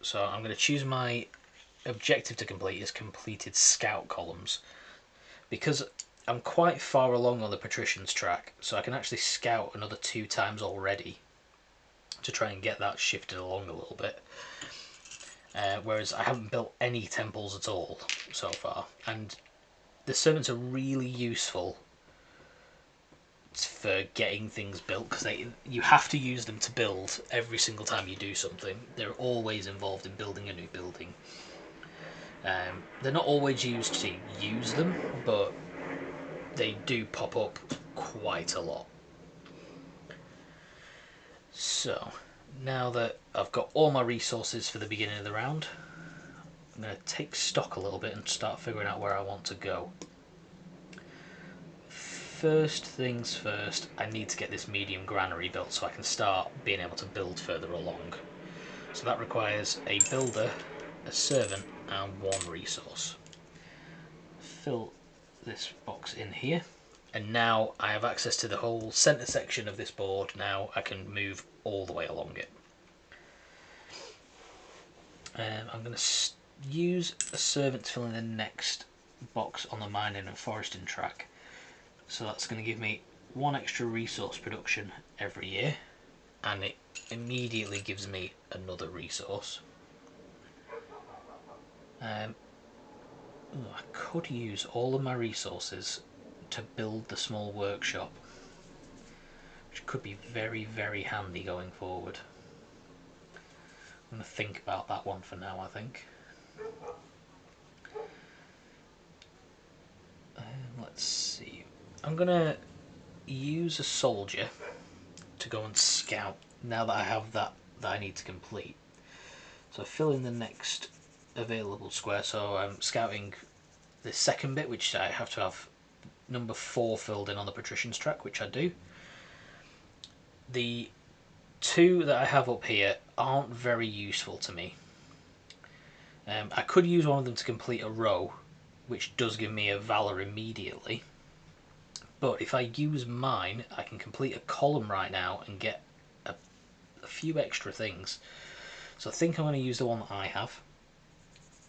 So I'm going to choose my objective to complete is completed scout columns, because I'm quite far along on the patricians track, so I can actually scout another 2 times already to try and get that shifted along a little bit. Whereas I haven't built any temples at all so far, and the servants are really useful for getting things built, because you have to use them to build every single time you do something. They're always involved in building a new building. They're not always used to use them, but they do pop up quite a lot. So now that I've got all my resources for the beginning of the round, I'm going to take stock a little bit and start figuring out where I want to go. First things first, I need to get this medium granary built so I can start being able to build further along. So that requires a builder, a servant and 1 resource. Fill this box in here, and now I have access to the whole centre section of this board. Now I can move all the way along it. I'm going to use a servant to fill in the next box on the mining and foresting track. So that's going to give me 1 extra resource production every year, and it immediately gives me another resource. I could use all of my resources to build the small workshop, which could be very, very handy going forward. I'm going to think about that one for now, I think. Let's see. I'm going to use a soldier to go and scout now that I have that I need to complete. So I fill in the next available square, so I'm scouting the second bit, which I have to have number 4 filled in on the patricians track, which I do. The 2 that I have up here aren't very useful to me. I could use one of them to complete a row, which does give me a valor immediately, but if I use mine I can complete a column right now and get a few extra things. So I think I'm going to use the one that I have,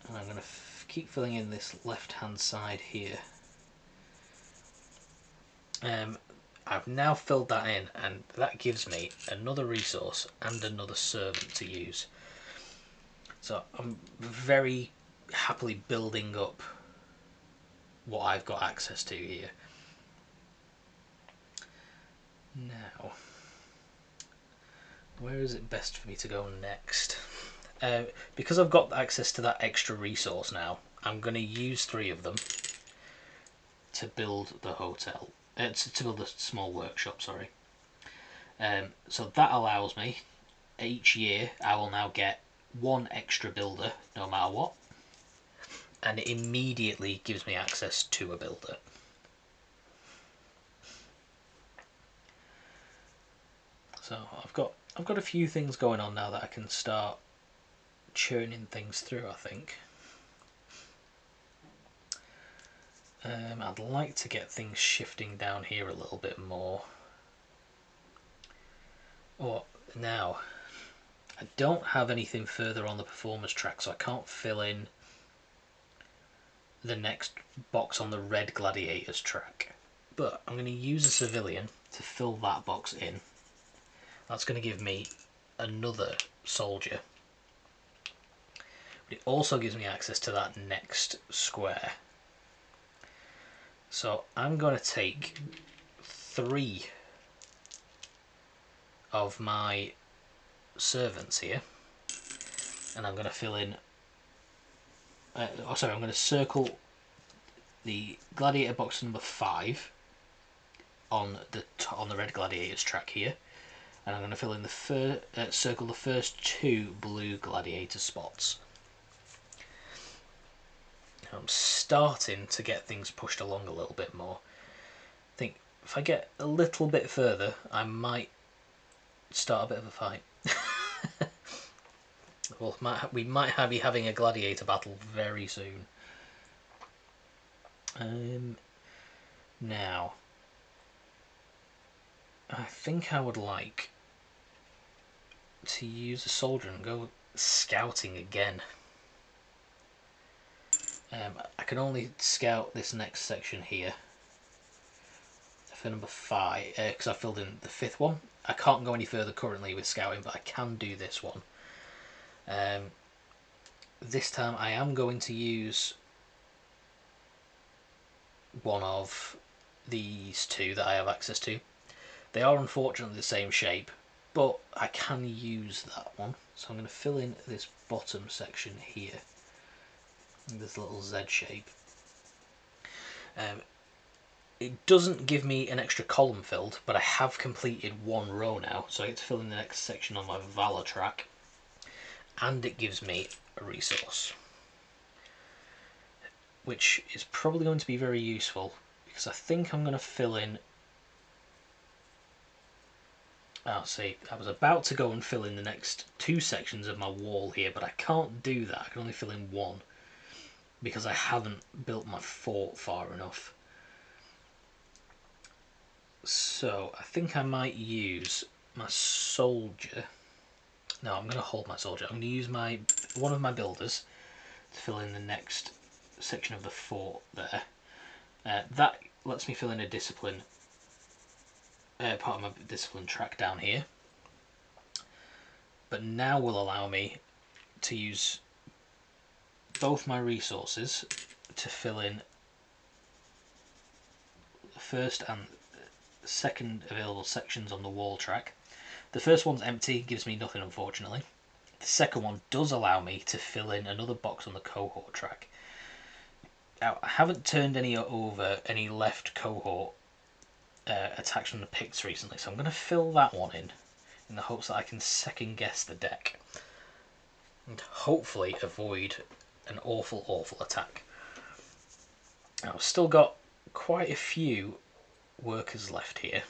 and I'm going to keep filling in this left hand side here. I've now filled that in, and that gives me another resource and another servant to use. So I'm very happily building up what I've got access to here. Now, where is it best for me to go next? Because I've got access to that extra resource now, I'm going to use 3 of them to build the hotel. To build a small workshop, sorry. So that allows me, each year I will now get 1 extra builder no matter what, and it immediately gives me access to a builder. So I've got a few things going on now that I can start churning things through, I think. I'd like to get things shifting down here a little bit more. Now, I don't have anything further on the performance track, so I can't fill in the next box on the red gladiators track. But I'm going to use a civilian to fill that box in. That's going to give me another soldier. But it also gives me access to that next square. So I'm going to take 3 of my servants here, and I'm going to fill in. I'm going to circle the gladiator box number 5 on the red gladiators track here, and I'm going to fill in circle the first 2 blue gladiator spots. I'm starting to get things pushed along a little bit more. I think if I get a little bit further, I might start a bit of a fight. Well, we might be having a gladiator battle very soon. Now, I think I would like to use a soldier and go scouting again. I can only scout this next section here for number 5 because I filled in the 5th one. I can't go any further currently with scouting, but I can do this one. This time I am going to use one of these 2 that I have access to. They are unfortunately the same shape, but I can use that one. So I'm going to fill in this bottom section here, this little Z shape. It doesn't give me an extra column filled, but I have completed 1 row now, so I get to fill in the next section on my Valor track, and it gives me a resource, which is probably going to be very useful, because I think I'm going to fill in. See, I was about to go and fill in the next 2 sections of my wall here, but I can't do that. I can only fill in 1 because I haven't built my fort far enough. So I think I might use my soldier. No, I'm going to hold my soldier. I'm going to use one of my builders fill in the next section of the fort there. That lets me fill in a discipline, part of my discipline track down here. But now will allow me to use both my resources to fill in the first and second available sections on the wall track. The first one's empty, gives me nothing unfortunately. The second one does allow me to fill in another box on the cohort track. Now, I haven't turned any left cohort attacks from the Picts recently, so I'm going to fill that one in the hopes that I can second guess the deck and hopefully avoid an awful attack. Now, I've still got quite a few workers left here.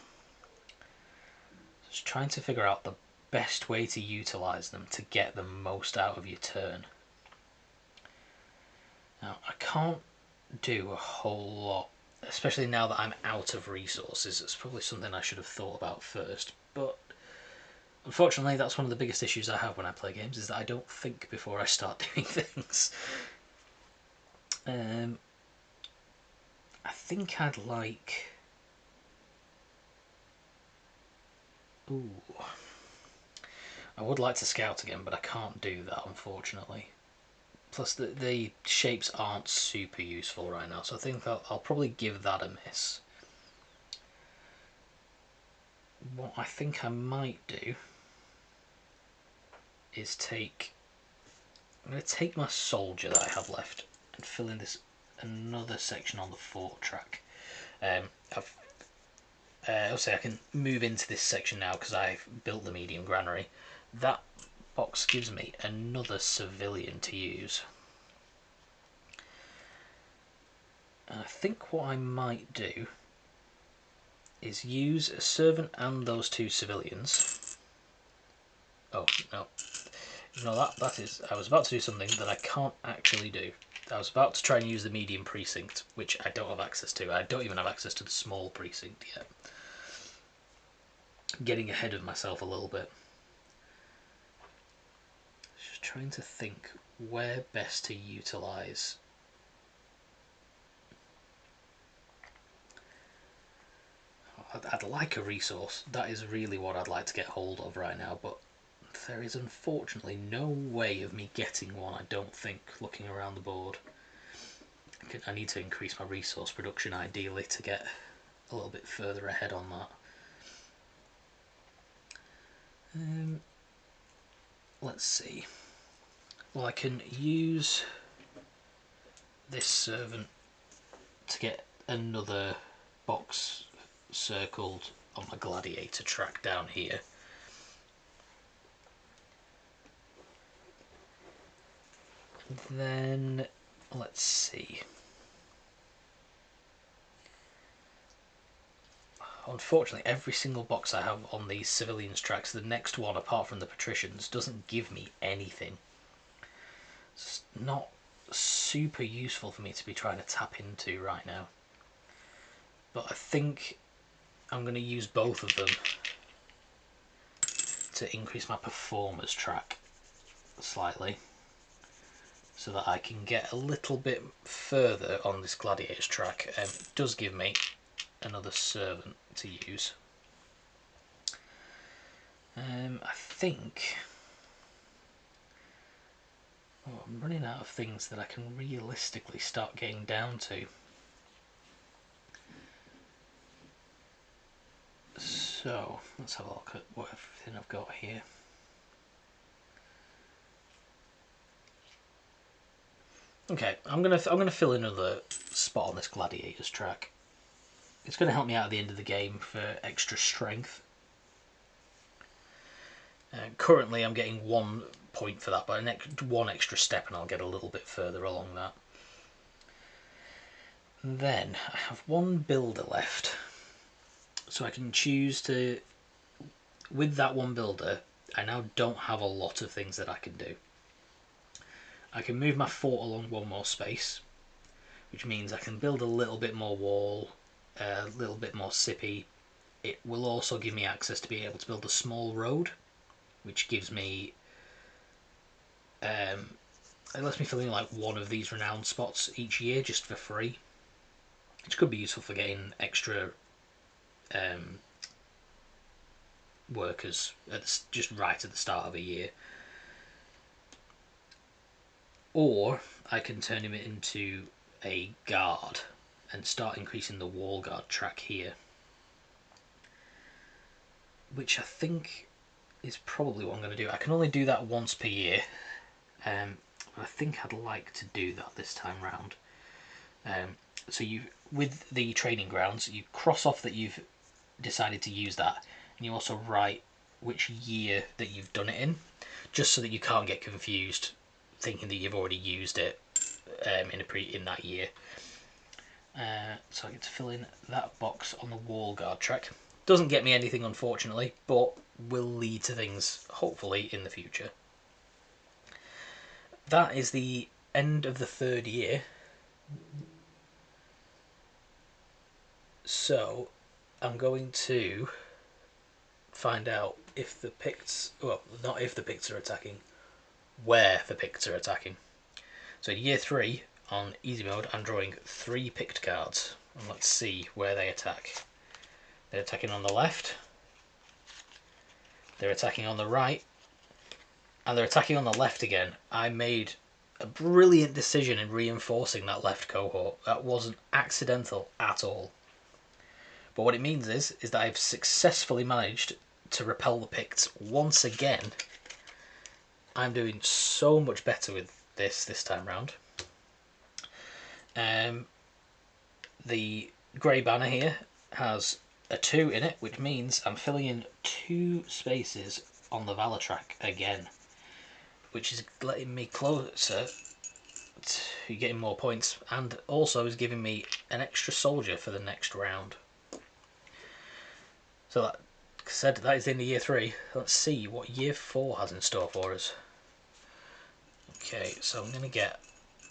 Just trying to figure out the best way to utilise them to get the most out of your turn. Now, I can't do a whole lot, especially now that I'm out of resources. It's probably something I should have thought about first, but unfortunately that's one of the biggest issues I have when I play games, is that I don't think before I start doing things. I think I'd like... Ooh. I would like to scout again, but I can't do that unfortunately. Plus the shapes aren't super useful right now, so I think I'll probably give that a miss. What I think I might do is I'm going to take my soldier that I have left and fill in another section on the fort track. I'll say I can move into this section now because I've built the medium granary. That box gives me another civilian to use. And I think what I might do is use a servant and those two civilians. Oh, no. No, that is... I was about to do something that I can't actually do. I was about to try and use the medium precinct, which I don't have access to. I don't even have access to the small precinct yet. Getting ahead of myself a little bit. Just trying to think where best to utilise. I'd like a resource. That is really what I'd like to get hold of right now, but there is unfortunately no way of me getting one, I don't think, looking around the board. I need to increase my resource production ideally to get a little bit further ahead on that. Let's see. Well, I can use this servant to get another box circled on my gladiator track down here. And then, let's see. Unfortunately, every single box I have on these civilians tracks, the next one, apart from the patricians, doesn't give me anything. It's not super useful for me to be trying to tap into right now. But I think I'm going to use both of them to increase my performers track slightly, so that I can get a little bit further on this gladiators track. It does give me another servant to use. I think... Oh, I'm running out of things that I can realistically start getting down to. So let's have a look at what everything I've got here. Okay, I'm gonna fill in another spot on this gladiators track. It's going to help me out at the end of the game for extra strength. Currently I'm getting 1 point for that, but one extra step and I'll get a little bit further along that. And then I have 1 builder left, so I can choose to... With that 1 builder, I now don't have a lot of things that I can do. I can move my fort along 1 more space, which means I can build a little bit more wall, a little bit more sippy. It will also give me access to be able to build a small road, which gives me it lets me fill in like one of these renowned spots each year just for free, which could be useful for getting extra workers just right at the start of a year. Or I can turn him into a guard and start increasing the wall guard track here, which I think is probably what I'm going to do. I can only do that once per year. I think I'd like to do that this time round. So you, with the training grounds, you cross off that you've decided to use that, and you also write which year that you've done it in, just so that you can't get confused thinking that you've already used it in that year. So I get to fill in that box on the wall guard track. Doesn't get me anything, unfortunately, but will lead to things, hopefully, in the future. That is the end of the third year. So I'm going to find out if the Picts, well, not if the Picts are attacking, where the Picts are attacking. So in year 3, on easy mode, I'm drawing 3 Pict cards, and let's see where they attack. They're attacking on the left, they're attacking on the right, and they're attacking on the left again. I made a brilliant decision in reinforcing that left cohort. That wasn't accidental at all. But what it means is that I've successfully managed to repel the Picts once again. I'm doing so much better with this time round. The grey banner here has a 2 in it, which means I'm filling in 2 spaces on the Valor track again, which is letting me closer to getting more points, and also is giving me an extra soldier for the next round. So that said, that is the end of year 3. Let's see what year 4 has in store for us. Okay, so I'm going to get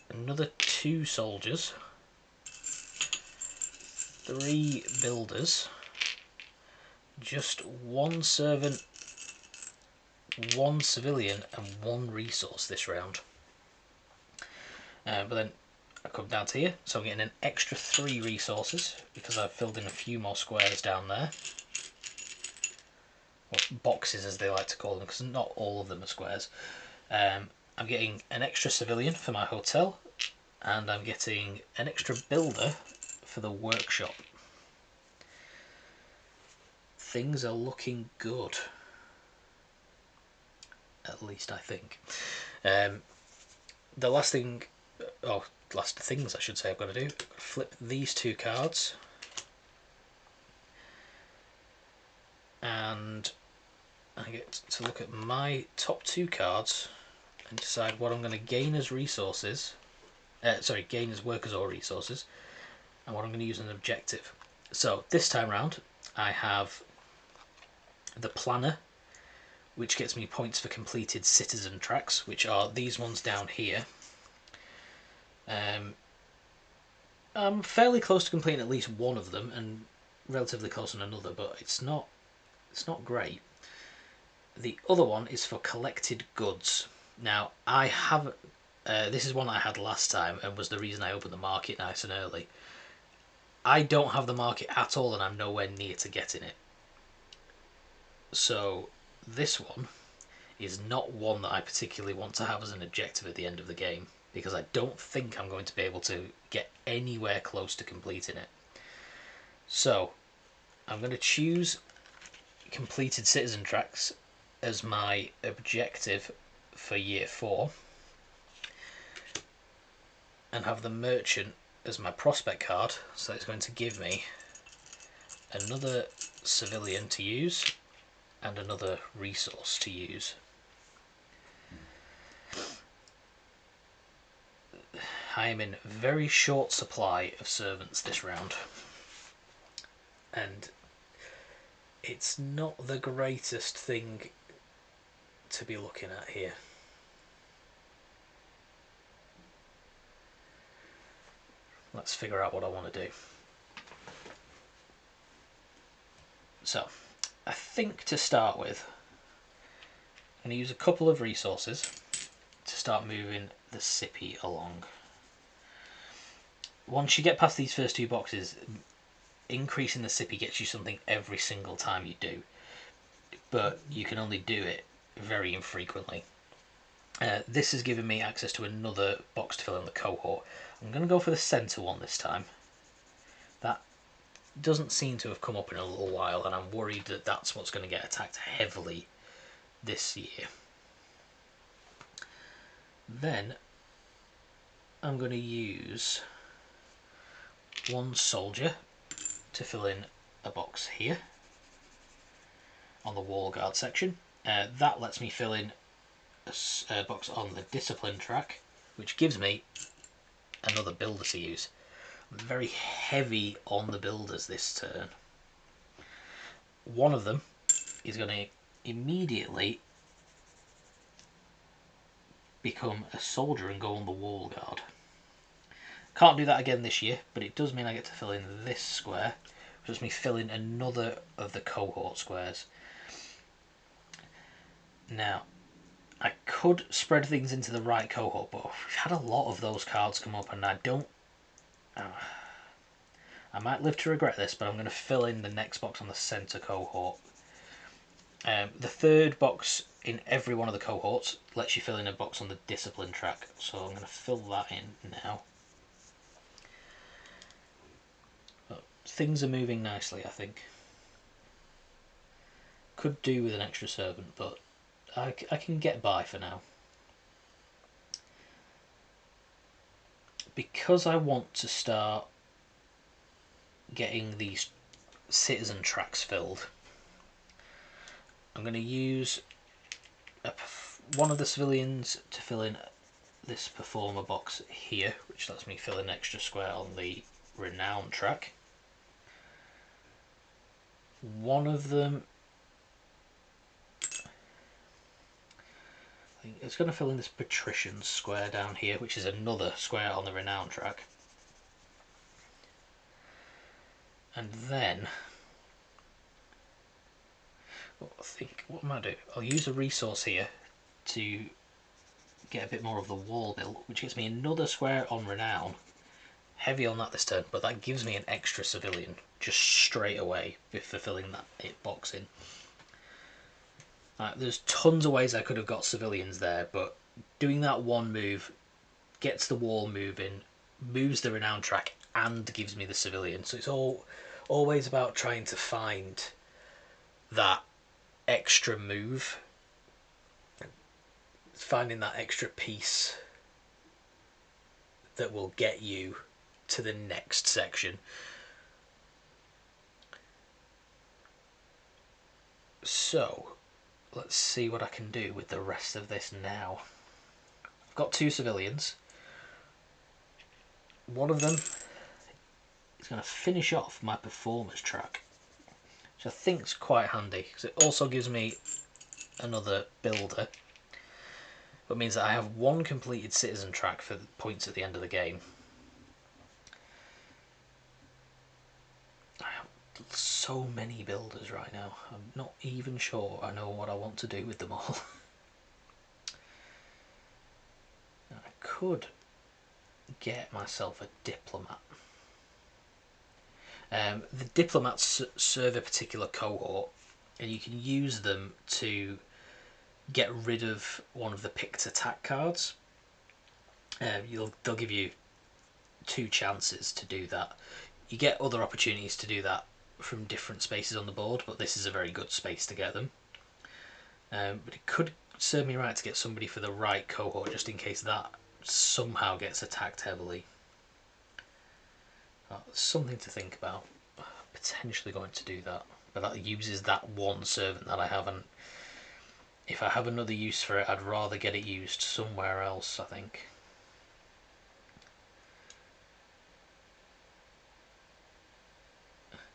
another 2 soldiers, 3 builders, just 1 servant, 1 civilian, and 1 resource this round. But then I come down to here, so I'm getting an extra 3 resources because I've filled in a few more squares down there. Or boxes, as they like to call them, because not all of them are squares. I'm getting an extra civilian for my hotel, and I'm getting an extra builder for the workshop. Things are looking good. At least I think. The last thing, last things I should say I've got to do, flip these 2 cards, and I get to look at my top 2 cards and decide what I'm going to gain as resources, gain as workers or resources, and what I'm going to use as an objective. So this time round I have the planner, which gets me points for completed citizen tracks, which are these ones down here. I'm fairly close to completing at least one of them, and relatively close on another, but it's not great. The other one is for collected goods. Now I have this is one I had last time and was the reason I opened the market nice and early. I don't have the market at all, and I'm nowhere near to getting it. So this one is not one that I particularly want to have as an objective at the end of the game, because I don't think I'm going to be able to get anywhere close to completing it. So I'm going to choose completed citizen tracks as my objective for year 4, and have the merchant as my prospect card, so it's going to give me another civilian to use and another resource to use. I am in very short supply of servants this round, and it's not the greatest thing to be looking at here. Let's figure out what I want to do. So I think to start with, I'm going to use a couple of resources to start moving the sippy along. Once you get past these first two boxes, increasing the sippy gets you something every single time you do, but you can only do it very infrequently. This has given me access to another box to fill in the cohort. I'm going to go for the centre one this time. That doesn't seem to have come up in a little while, and I'm worried that that's what's going to get attacked heavily this year. Then I'm going to use one soldier to fill in a box here on the wall guard section. That lets me fill in a box on the discipline track, which gives me another builder to use. I'm very heavy on the builders this turn. One of them is going to immediately become a soldier and go on the wall guard. Can't do that again this year, but it does mean I get to fill in this square, which lets me fill in another of the cohort squares. Now, I could spread things into the right cohort, but we've had a lot of those cards come up, and I don't... I might live to regret this, but I'm going to fill in the next box on the centre cohort. The third box in every one of the cohorts lets you fill in a box on the discipline track, so I'm going to fill that in now. But things are moving nicely, I think. Could do with an extra servant, but I can get by for now. Because I want to start getting these citizen tracks filled, I'm going to use one of the civilians to fill in this performer box here, which lets me fill an extra square on the renown track. One of them, I think it's going to fill in this patrician square down here, which is another square on the renown track. And then what am I doing? I'll use a resource here to get a bit more of the wall built, which gets me another square on renown. Heavy on that this turn, but that gives me an extra civilian just straight away for filling that box in. There's tons of ways I could have got civilians there, but doing that one move gets the wall moving, moves the renown track, and gives me the civilian. So it's always about trying to find that extra move, finding that extra piece that will get you to the next section. So let's see what I can do with the rest of this now. I've got two civilians. One of them is going to finish off my performers track, which I think is quite handy because it also gives me another builder, but means that I have one completed citizen track for the points at the end of the game. I have so many builders right now, I'm not even sure I know what I want to do with them all. I could get myself a diplomat. The diplomats serve a particular cohort, and you can use them to get rid of one of the picked attack cards. They'll give you 2 chances to do that. You get other opportunities to do that from different spaces on the board, but this is a very good space to get them. But it could serve me right to get somebody for the right cohort, just in case that somehow gets attacked heavily. Something to think about. Potentially going to do that, but that uses that one servant that I have, and if I have another use for it, I'd rather get it used somewhere else, I think.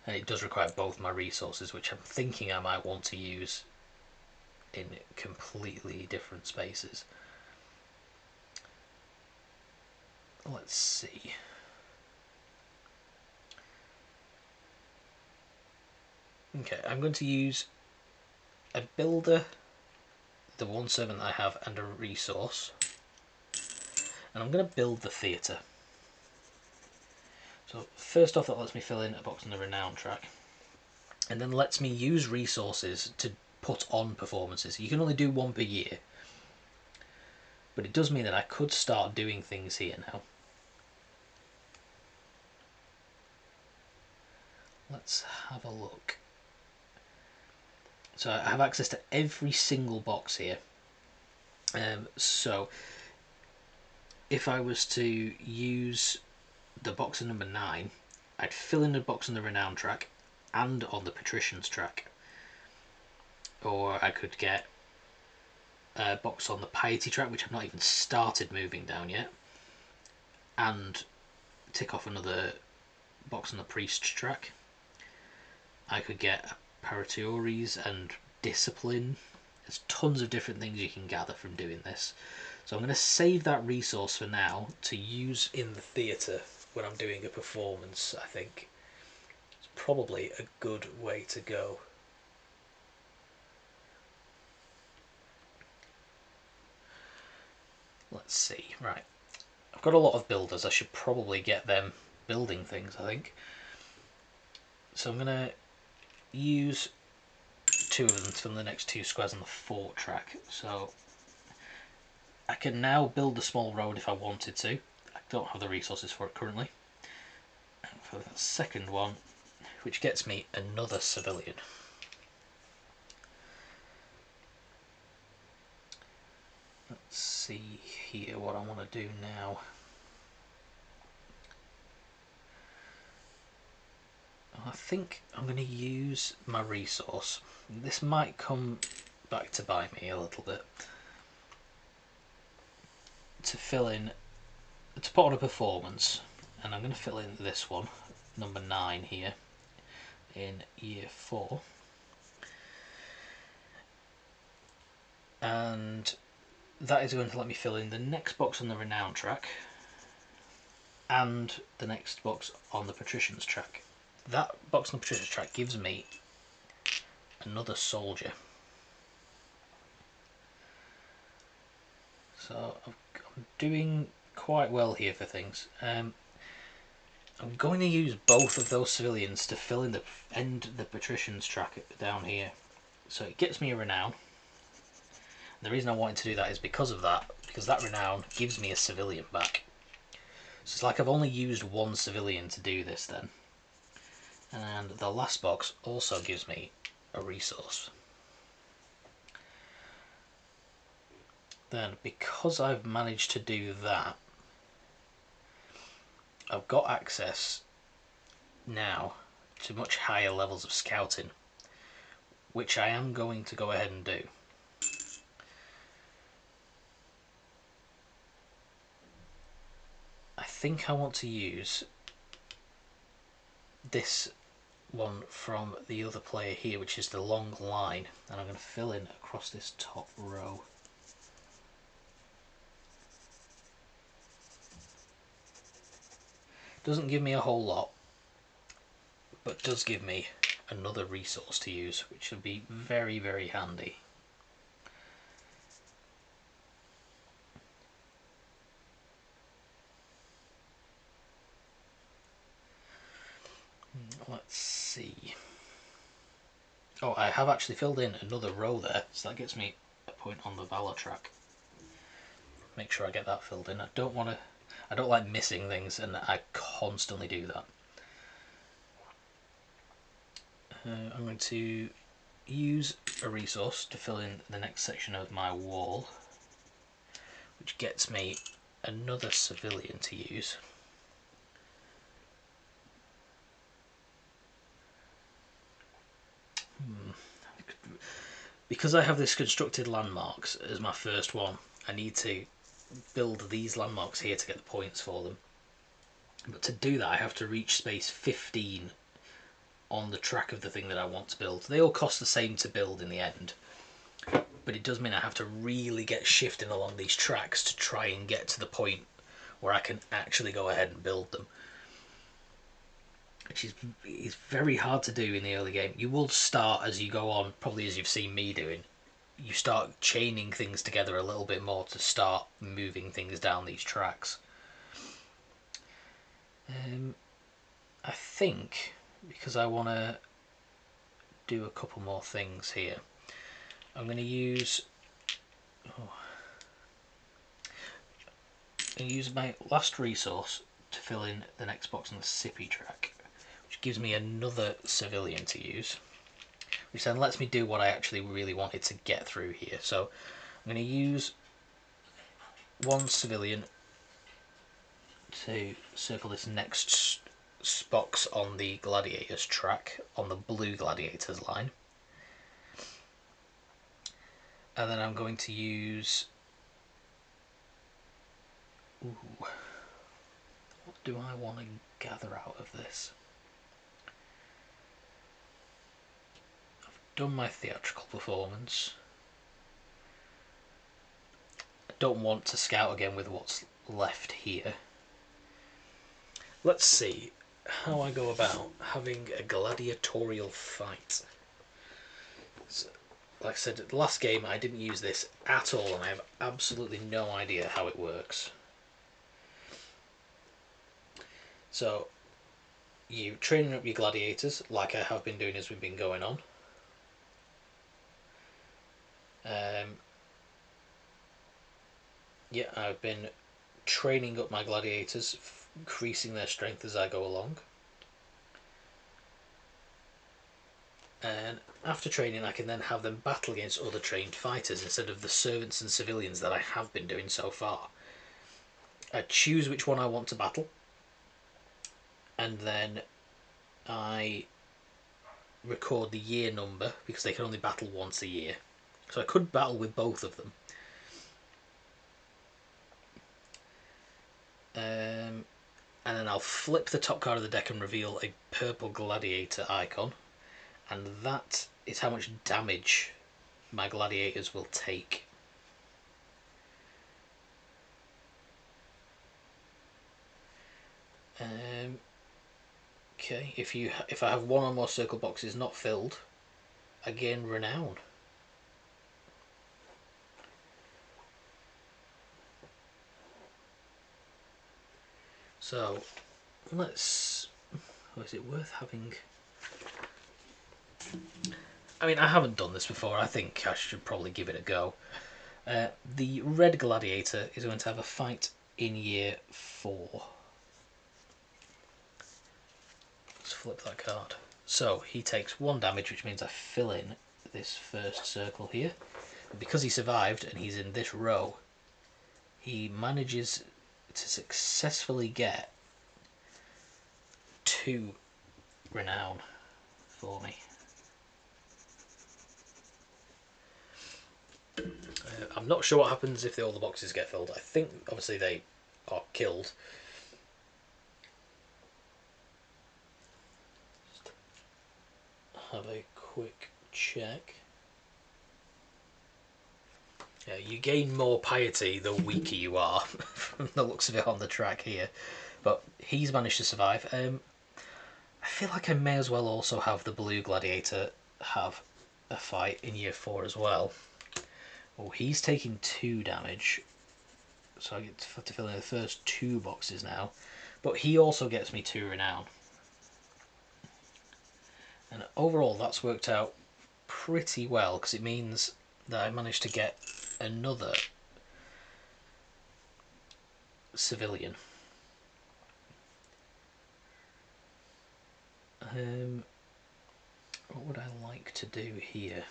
And it does require both my resources, which I'm thinking I might want to use in completely different spaces. Let's see. Okay, I'm going to use a builder, the one servant I have, and a resource. and I'm going to build the theatre. So first off, that lets me fill in a box on the renown track, and then lets me use resources to put on performances. You can only do one per year, but it does mean that I could start doing things here now. Let's have a look. So I have access to every single box here. So if I was to use the box on number 9, I'd fill in the box on the renown track and on the patricians track. Or I could get a box on the piety track, which I've not even started moving down yet, and tick off another box on the priest track. I could get Paratores and discipline. There's tons of different things you can gather from doing this. So I'm going to save that resource for now to use in the theatre when I'm doing a performance. I think it's probably a good way to go. Let's see, right. I've got a lot of builders. I should probably get them building things, I think. So I'm going to use 2 of them to fill the next 2 squares on the fort track. So I can now build a small road if I wanted to. I don't have the resources for it currently. And for the second one, which gets me another civilian. Let's see here what I want to do now. I think I'm going to use my resource. This might come back to bite me a little bit. To fill in, to put on a performance, and I'm going to fill in this one, number 9 here, in year 4. And that is going to let me fill in the next box on the renown track and the next box on the patricians track. That box on the patricians track gives me another soldier. So I'm doing quite well here for things. I'm going to use both of those civilians to fill in the patricians track down here. So it gets me a renown. And the reason I wanted to do that is because of that, because that renown gives me a civilian back. So it's like I've only used one civilian to do this then. And the last box also gives me a resource. Then because I've managed to do that, I've got access now to much higher levels of scouting, which I am going to go ahead and do. I think I want to use this one from the other player here, which is the long line, and I'm going to fill in across this top row. Doesn't give me a whole lot, but does give me another resource to use, which will be very, very handy. Let's see. Oh, I have actually filled in another row there, so that gets me a point on the Valor track. Make sure I get that filled in. I don't like missing things, and I constantly do that. I'm going to use a resource to fill in the next section of my wall, which gets me another civilian to use. Because I have this constructed landmarks as my first one, I need to build these landmarks here to get the points for them. But to do that, I have to reach space 15 on the track of the thing that I want to build. They all cost the same to build in the end, but it does mean I have to really get shifting along these tracks to try and get to the point where I can actually go ahead and build them, which is very hard to do in the early game. You will start as you go on, probably as you've seen me doing, you start chaining things together a little bit more to start moving things down these tracks. I think, because I want to do a couple more things here, I'm going to use my last resource to fill in the next box on the sippy track, which gives me another civilian to use, which then lets me do what I actually really wanted to get through here. So I'm going to use one civilian to circle this next box on the gladiators track, on the blue gladiators line. And then I'm going to use... Ooh, what do I want to gather out of this? I've done my theatrical performance. I don't want to scout again with what's left here. Let's see how I go about having a gladiatorial fight. So, like I said, the last game I didn't use this at all, and I have absolutely no idea how it works. So, you training up your gladiators, like I have been doing as we've been going on. Yeah, I've been training up my gladiators, increasing their strength as I go along. And after training, I can then have them battle against other trained fighters instead of the servants and civilians that I have been doing so far. I choose which one I want to battle, and then I record the year number, because they can only battle once a year. So I could battle with both of them. And then I'll flip the top card of the deck and reveal a purple gladiator icon, and that is how much damage my gladiators will take. Okay, if I have one or more circle boxes not filled, I gain renown. So let's... Oh, is it worth having... I mean, I haven't done this before. I think I should probably give it a go. The red gladiator is going to have a fight in year 4. Let's flip that card. So he takes 1 damage, which means I fill in this first circle here. And because he survived and he's in this row, he manages to successfully get 2 renown for me. I'm not sure what happens if all the boxes get filled. I think obviously they are killed. Just have a quick check. Yeah, you gain more piety the weaker you are, from the looks of it on the track here. But he's managed to survive. I feel like I may as well also have the blue gladiator have a fight in year 4 as well. Oh, he's taking 2 damage, so I get to fill in the first 2 boxes now. But he also gets me 2 renown. And overall that's worked out pretty well, because it means that I managed to get another civilian. What would I like to do here?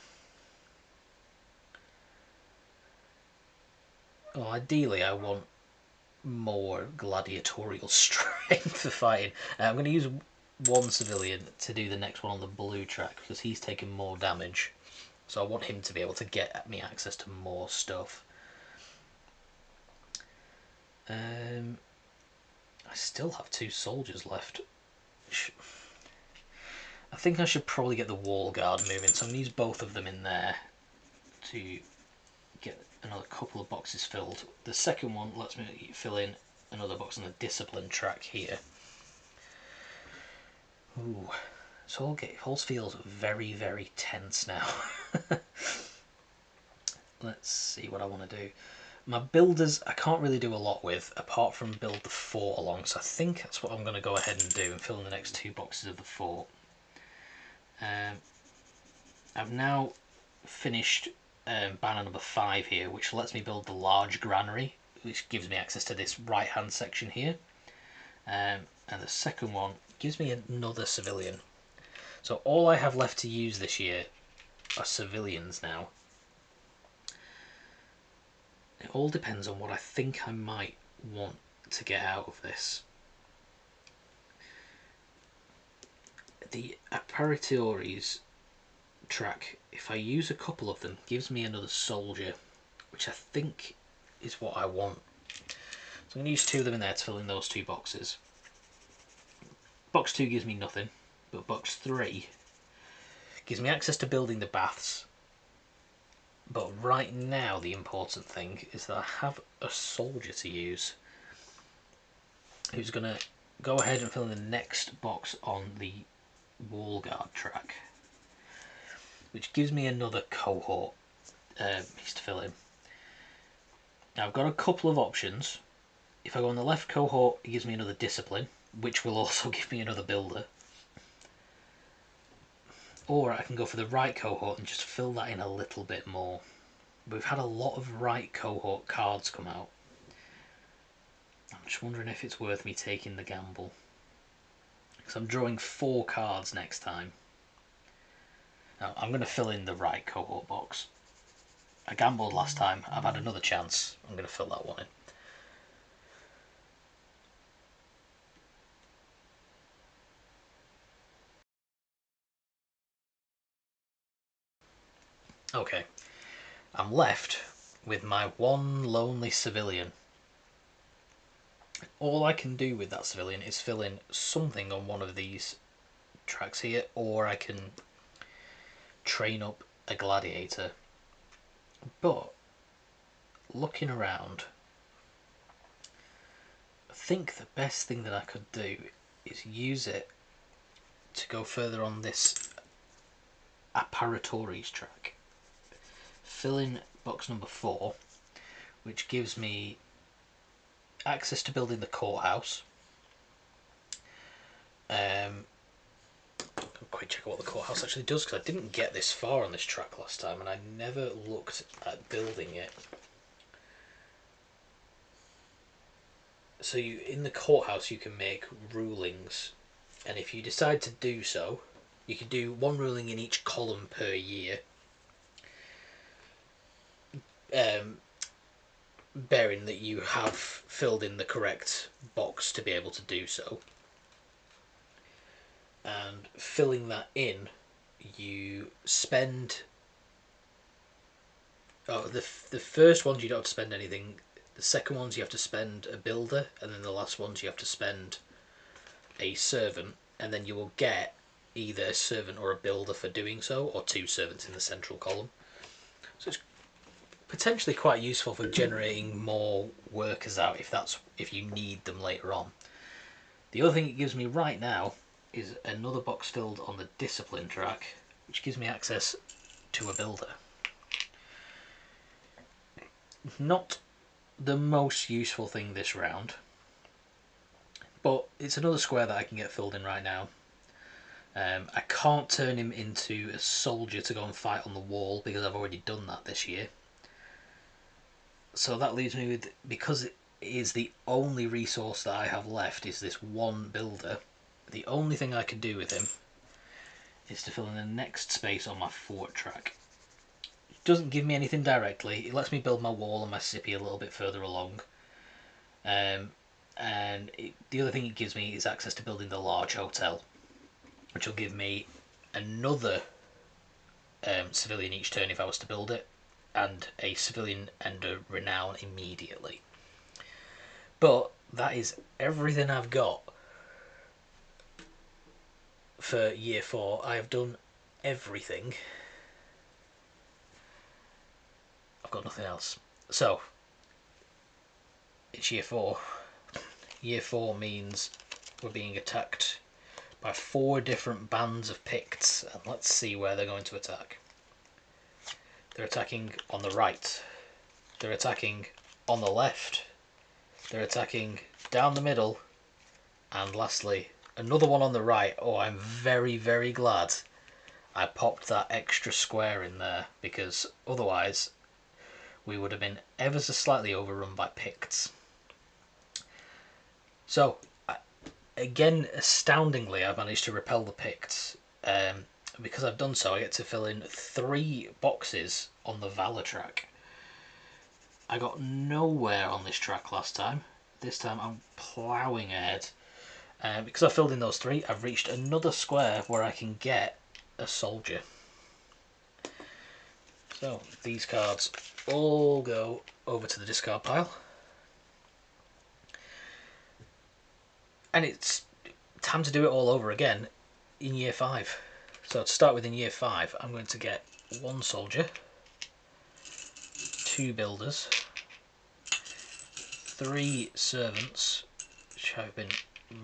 Well, ideally I want more gladiatorial strength for fighting. I'm going to use 1 civilian to do the next one on the blue track, because he's taken more damage. So I want him to be able to get me access to more stuff. I still have 2 soldiers left. I think I should probably get the wall guard moving, so I'm going to use both of them in there to get another couple of boxes filled. The second one lets me fill in another box on the discipline track here. Ooh, so all feels very, very tense now. let's see what I want to do. My builders I can't really do a lot with, apart from build the fort along, so I think that's what I'm going to go ahead and do and fill in the next 2 boxes of the fort. I've now finished banner number 5 here, which lets me build the large granary, which gives me access to this right hand section here. And the second one gives me another civilian. So all I have left to use this year are civilians now. It all depends on what I think I might want to get out of this. The apparitori's track, if I use a couple of them, gives me another soldier, which I think is what I want. So I'm going to use 2 of them in there to fill in those 2 boxes. Box 2 gives me nothing, but box 3 gives me access to building the baths. But right now the important thing is that I have a soldier to use who's going to go ahead and fill in the next box on the wall guard track, which gives me another cohort piece to fill in. Now I've got a couple of options. If I go on the left cohort, it gives me another discipline, which will also give me another builder. Or I can go for the right cohort and just fill that in a little bit more. We've had a lot of right cohort cards come out. I'm just wondering if it's worth me taking the gamble, because I'm drawing 4 cards next time. Now I'm going to fill in the right cohort box. I gambled last time, I've had another chance, I'm going to fill that one in. Okay, I'm left with my one lonely civilian. All I can do with that civilian is fill in something on one of these tracks here, or I can train up a gladiator. But looking around, I think the best thing that I could do is use it to go further on this apparitori's track. Fill in box number 4, which gives me access to building the courthouse. I'll quick check out what the courthouse actually does, because I didn't get this far on this track last time and I never looked at building it. So in the courthouse you can make rulings, and if you decide to do so, you can do 1 ruling in each column per year. Bearing that you have filled in the correct box to be able to do so. And filling that in, you spend... the first ones you don't have to spend anything. The second ones you have to spend a builder, and then the last ones you have to spend a servant, and then you will get either a servant or a builder for doing so, or 2 servants in the central column. So it's potentially quite useful for generating more workers out if you need them later on. The other thing it gives me right now is another box filled on the discipline track, which gives me access to a builder. Not the most useful thing this round, but it's another square that I can get filled in right now. I can't turn him into a soldier to go and fight on the wall because I've already done that this year. So that leaves me with, because it is the only resource that I have left is this 1 builder, the only thing I can do with him is to fill in the next space on my fort track. It doesn't give me anything directly, it lets me build my wall and my city a little bit further along. The other thing it gives me is access to building the large hotel, which will give me another civilian each turn if I was to build it, and a civilian and a renown immediately. But that is everything I've got for year 4. I have done everything. I've got nothing else. So it's year 4. Year 4 means we're being attacked by 4 different bands of Picts, and let's see where they're going to attack. They're attacking on the right. They're attacking on the left. They're attacking down the middle. And lastly, another one on the right. Oh, I'm very, very glad I popped that extra square in there, because otherwise we would have been ever so slightly overrun by Picts. So, again, astoundingly, I've managed to repel the Picts. Because I've done so, I get to fill in 3 boxes on the Valor track. I got nowhere on this track last time. This time I'm ploughing ahead. Because I filled in those 3, I've reached another square where I can get a soldier. So these cards all go over to the discard pile. And it's time to do it all over again in year 5. So to start with, in year 5, I'm going to get 1 soldier, 2 builders, 3 servants, which I've been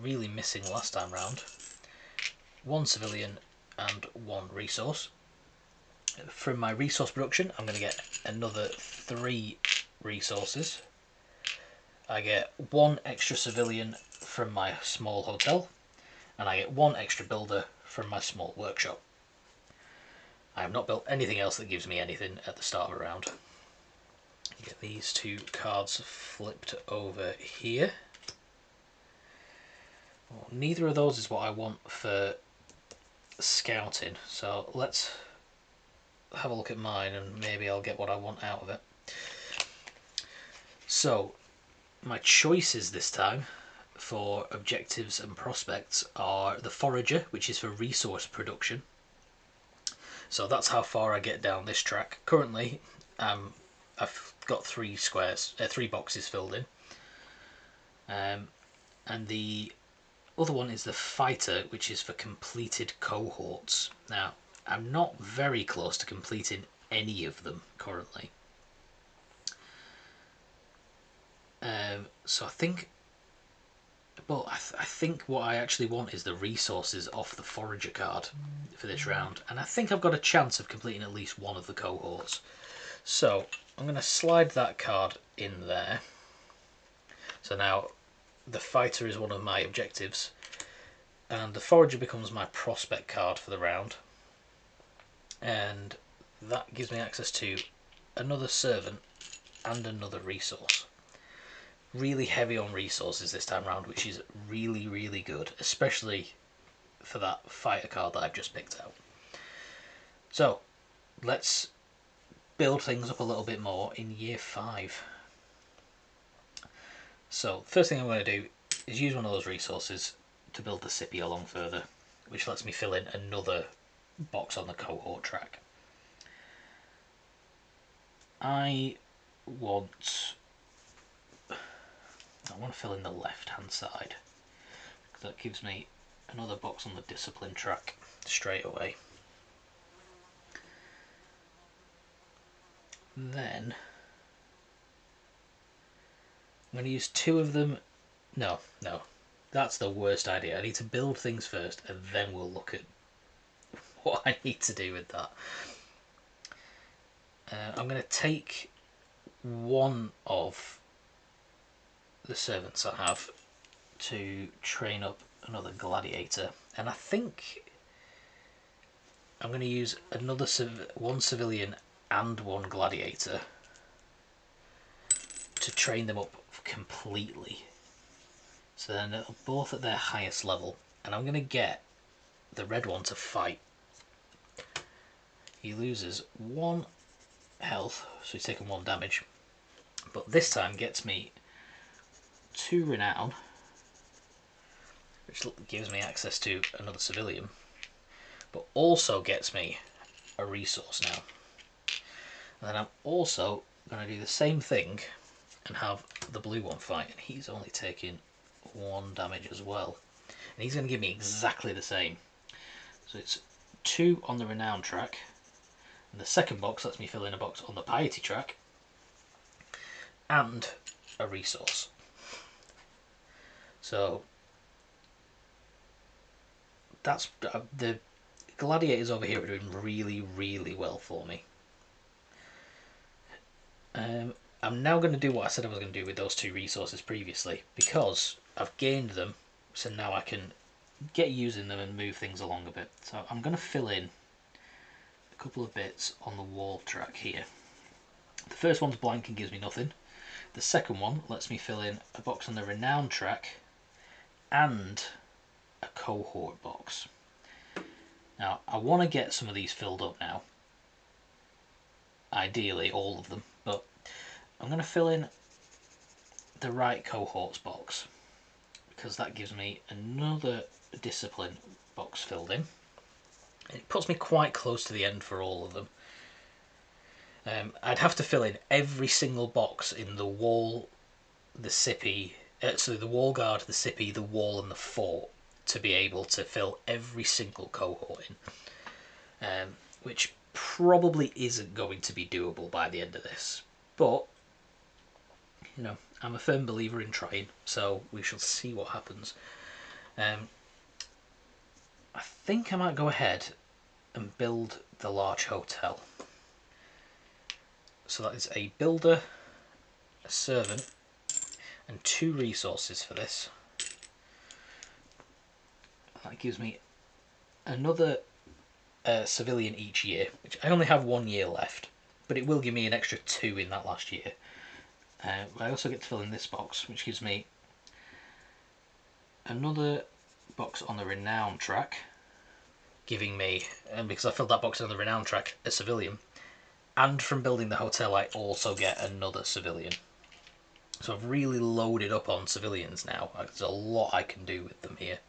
really missing last time round, 1 civilian and 1 resource. From my resource production, I'm going to get another 3 resources. I get 1 extra civilian from my small hotel, and I get 1 extra builder from my small workshop. I have not built anything else that gives me anything at the start of a round. Get these 2 cards flipped over here. Well, neither of those is what I want for scouting, so let's have a look at mine and maybe I'll get what I want out of it. So my choices this time for objectives and prospects are the forager, which is for resource production. So that's how far I get down this track. Currently I've got 3 boxes filled in, and the other one is the fighter, which is for completed cohorts. Now I'm not very close to completing any of them currently. So I think what I actually want is the resources off the forager card for this round, and I think I've got a chance of completing at least one of the cohorts. So I'm going to slide that card in there. So now the fighter is one of my objectives, and the forager becomes my prospect card for the round, and that gives me access to another servant and another resource. Really heavy on resources this time round, which is really, really good, especially for that fighter card that I've just picked out. So let's build things up a little bit more in year 5. So first thing I'm going to do is use one of those resources to build the Scipio along further, which lets me fill in another box on the cohort track. I want to fill in the left hand side, because that gives me another box on the discipline track straight away. Then I'm going to use 2 of them. No, that's the worst idea. I need to build things first and then we'll look at what I need to do with that. I'm going to take 1 of the servants I have to train up another gladiator, and I think I'm going to use another 1 civilian and 1 gladiator to train them up completely, so then they're both at their highest level, and I'm going to get the red one to fight. He loses 1 health, so he's taken 1 damage, but this time gets me 2 renown, which gives me access to another civilian, but also gets me a resource now. And then I'm also going to do the same thing and have the blue one fight, and he's only taking 1 damage as well, and he's going to give me exactly the same. So it's 2 on the renown track, and the second box lets me fill in a box on the piety track and a resource. So that's the gladiators over here are doing really, really well for me. I'm now going to do what I said I was going to do with those 2 resources previously, because I've gained them, so now I can get using them and move things along a bit. So I'm going to fill in a couple of bits on the wall track here. The first one's blank and gives me nothing. The second one lets me fill in a box on the renown track and a cohort box. Now I want to get some of these filled up now, ideally all of them, but I'm going to fill in the right cohorts box because that gives me another discipline box filled in. It puts me quite close to the end for all of them. I'd have to fill in every single box in the wall, the sippy, so the wall guard, the sippy, the wall and the fort to be able to fill every single cohort in, which probably isn't going to be doable by the end of this, but you know, I'm a firm believer in trying, so we shall see what happens. I think I might go ahead and build the large hotel. So that is a builder, a servant, and 2 resources for this. That gives me another civilian each year, which I only have 1 year left, but it will give me an extra 2 in that last year. I also get to fill in this box, which gives me another box on the renown track, giving me, because I filled that box on the renown track, a civilian, and from building the hotel I also get another civilian. So I've really loaded up on civilians now. There's a lot I can do with them here.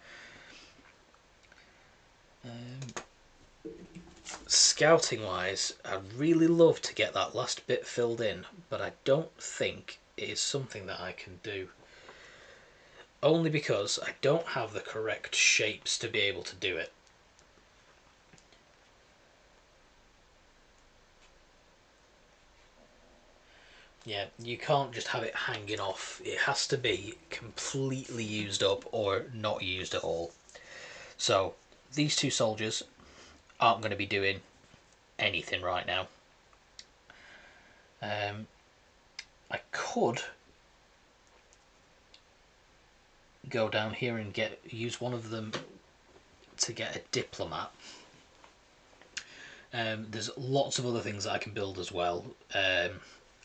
Scouting wise, I'd really love to get that last bit filled in, but I don't think it is something that I can do. Only because I don't have the correct shapes to be able to do it. Yeah, you can't just have it hanging off. It has to be completely used up or not used at all. So these 2 soldiers aren't going to be doing anything right now. I could go down here and use one of them to get a diplomat. There's lots of other things that I can build as well.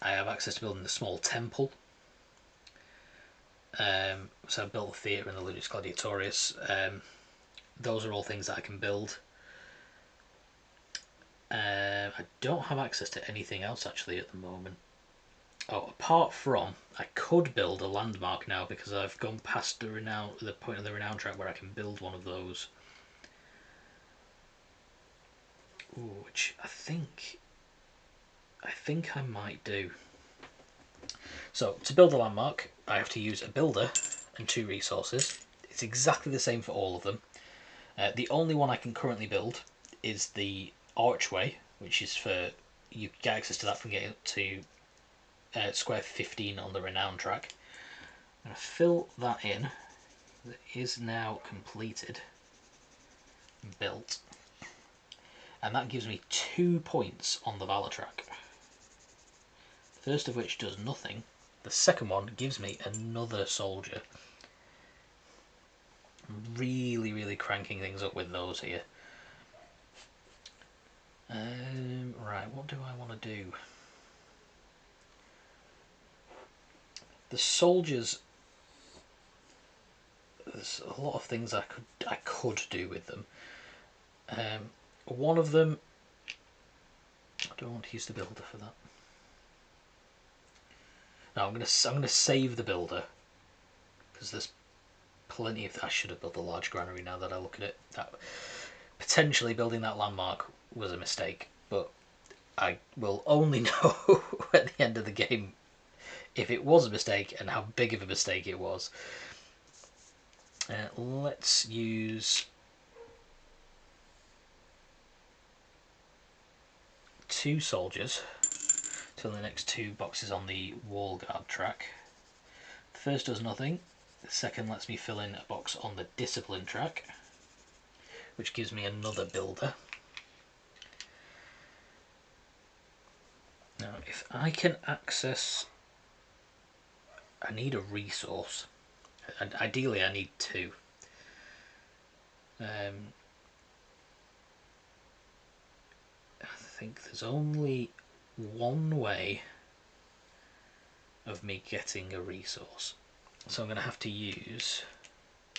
I have access to building a small temple. So I built the theatre and the Ludus Gladiatorius. Those are all things that I can build. I don't have access to anything else actually at the moment. Oh, apart from I could build a landmark now because I've gone past the point of the renown track where I can build one of those. Ooh, which I think I might do. So to build a landmark, I have to use a builder and 2 resources. It's exactly the same for all of them. The only one I can currently build is the archway, which is for you get access to that from getting up to square 15 on the renown track. I'm going to fill that in. That is now completed and built, and that gives me 2 points on the valor track. The first of which does nothing. The second one gives me another soldier. I'm really cranking things up with those here. Right, what do I want to do? The soldiers, there's a lot of things I could do with them. One of them, I don't want to use the builder for that. No, I'm gonna save the builder because there's plenty of. I should have built a large granary. Now that I look at it, that potentially building that landmark was a mistake, but I will only know at the end of the game if it was a mistake and how big of a mistake it was. Let's use 2 soldiers to the next 2 boxes on the wall guard track. The first does nothing. The second lets me fill in a box on the discipline track, which gives me another builder. Now, if I can access... I need a resource. And ideally I need two. I think there's only one way of me getting a resource. So I'm going to have to use...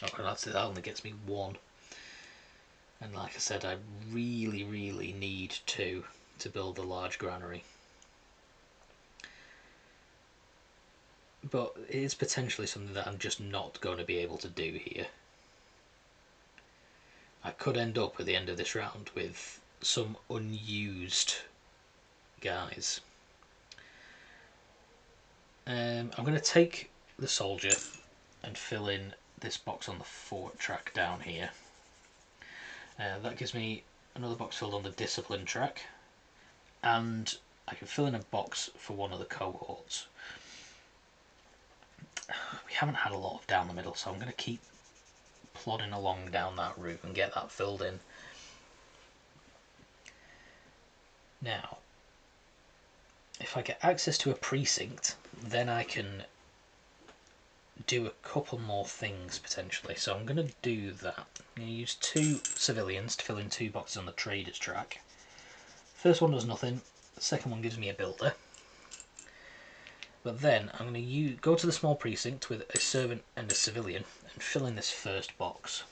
Oh, that only gets me one. And like I said, I really, really need two to build a large granary. But it is potentially something that I'm just not going to be able to do here. I could end up at the end of this round with some unused guys. I'm going to take the soldier and fill in this box on the fort track down here. That gives me another box filled on the discipline track, and I can fill in a box for one of the cohorts. We haven't had a lot of down the middle, so I'm going to keep plodding along down that route and get that filled in. Now, if I get access to a precinct, then I can do a couple more things potentially. So I'm going to do that. I'm going to use two civilians to fill in two boxes on the traders track. First one does nothing, the second one gives me a builder. But then I'm going to go to the small precinct with a servant and a civilian and fill in this first box.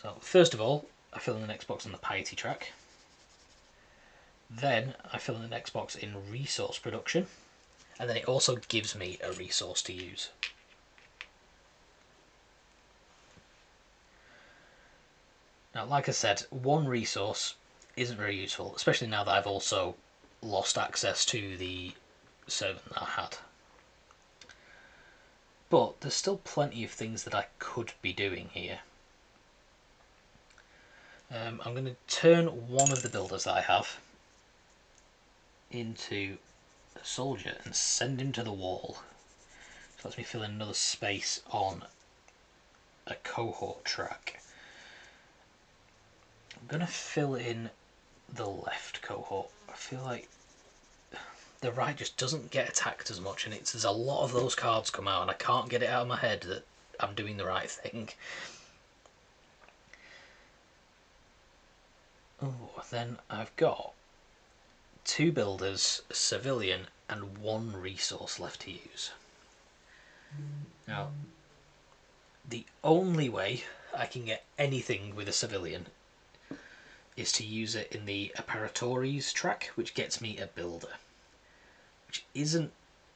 So first of all, I fill in the next box on the piety track. Then I fill in the next box in resource production. And then it also gives me a resource to use. Now, like I said, one resource isn't very useful, especially now that I've also lost access to the servant that I had. But there's still plenty of things that I could be doing here. I'm going to turn one of the builders that I have into a soldier and send him to the wall. So lets me fill in another space on a cohort track. I'm going to fill in the left cohort. I feel like the right just doesn't get attacked as much, and there's a lot of those cards come out and I can't get it out of my head that I'm doing the right thing. Oh, then I've got two builders, a civilian, and one resource left to use. Now, the only way I can get anything with a civilian is to use it in the apparatories track, which gets me a builder, which isn't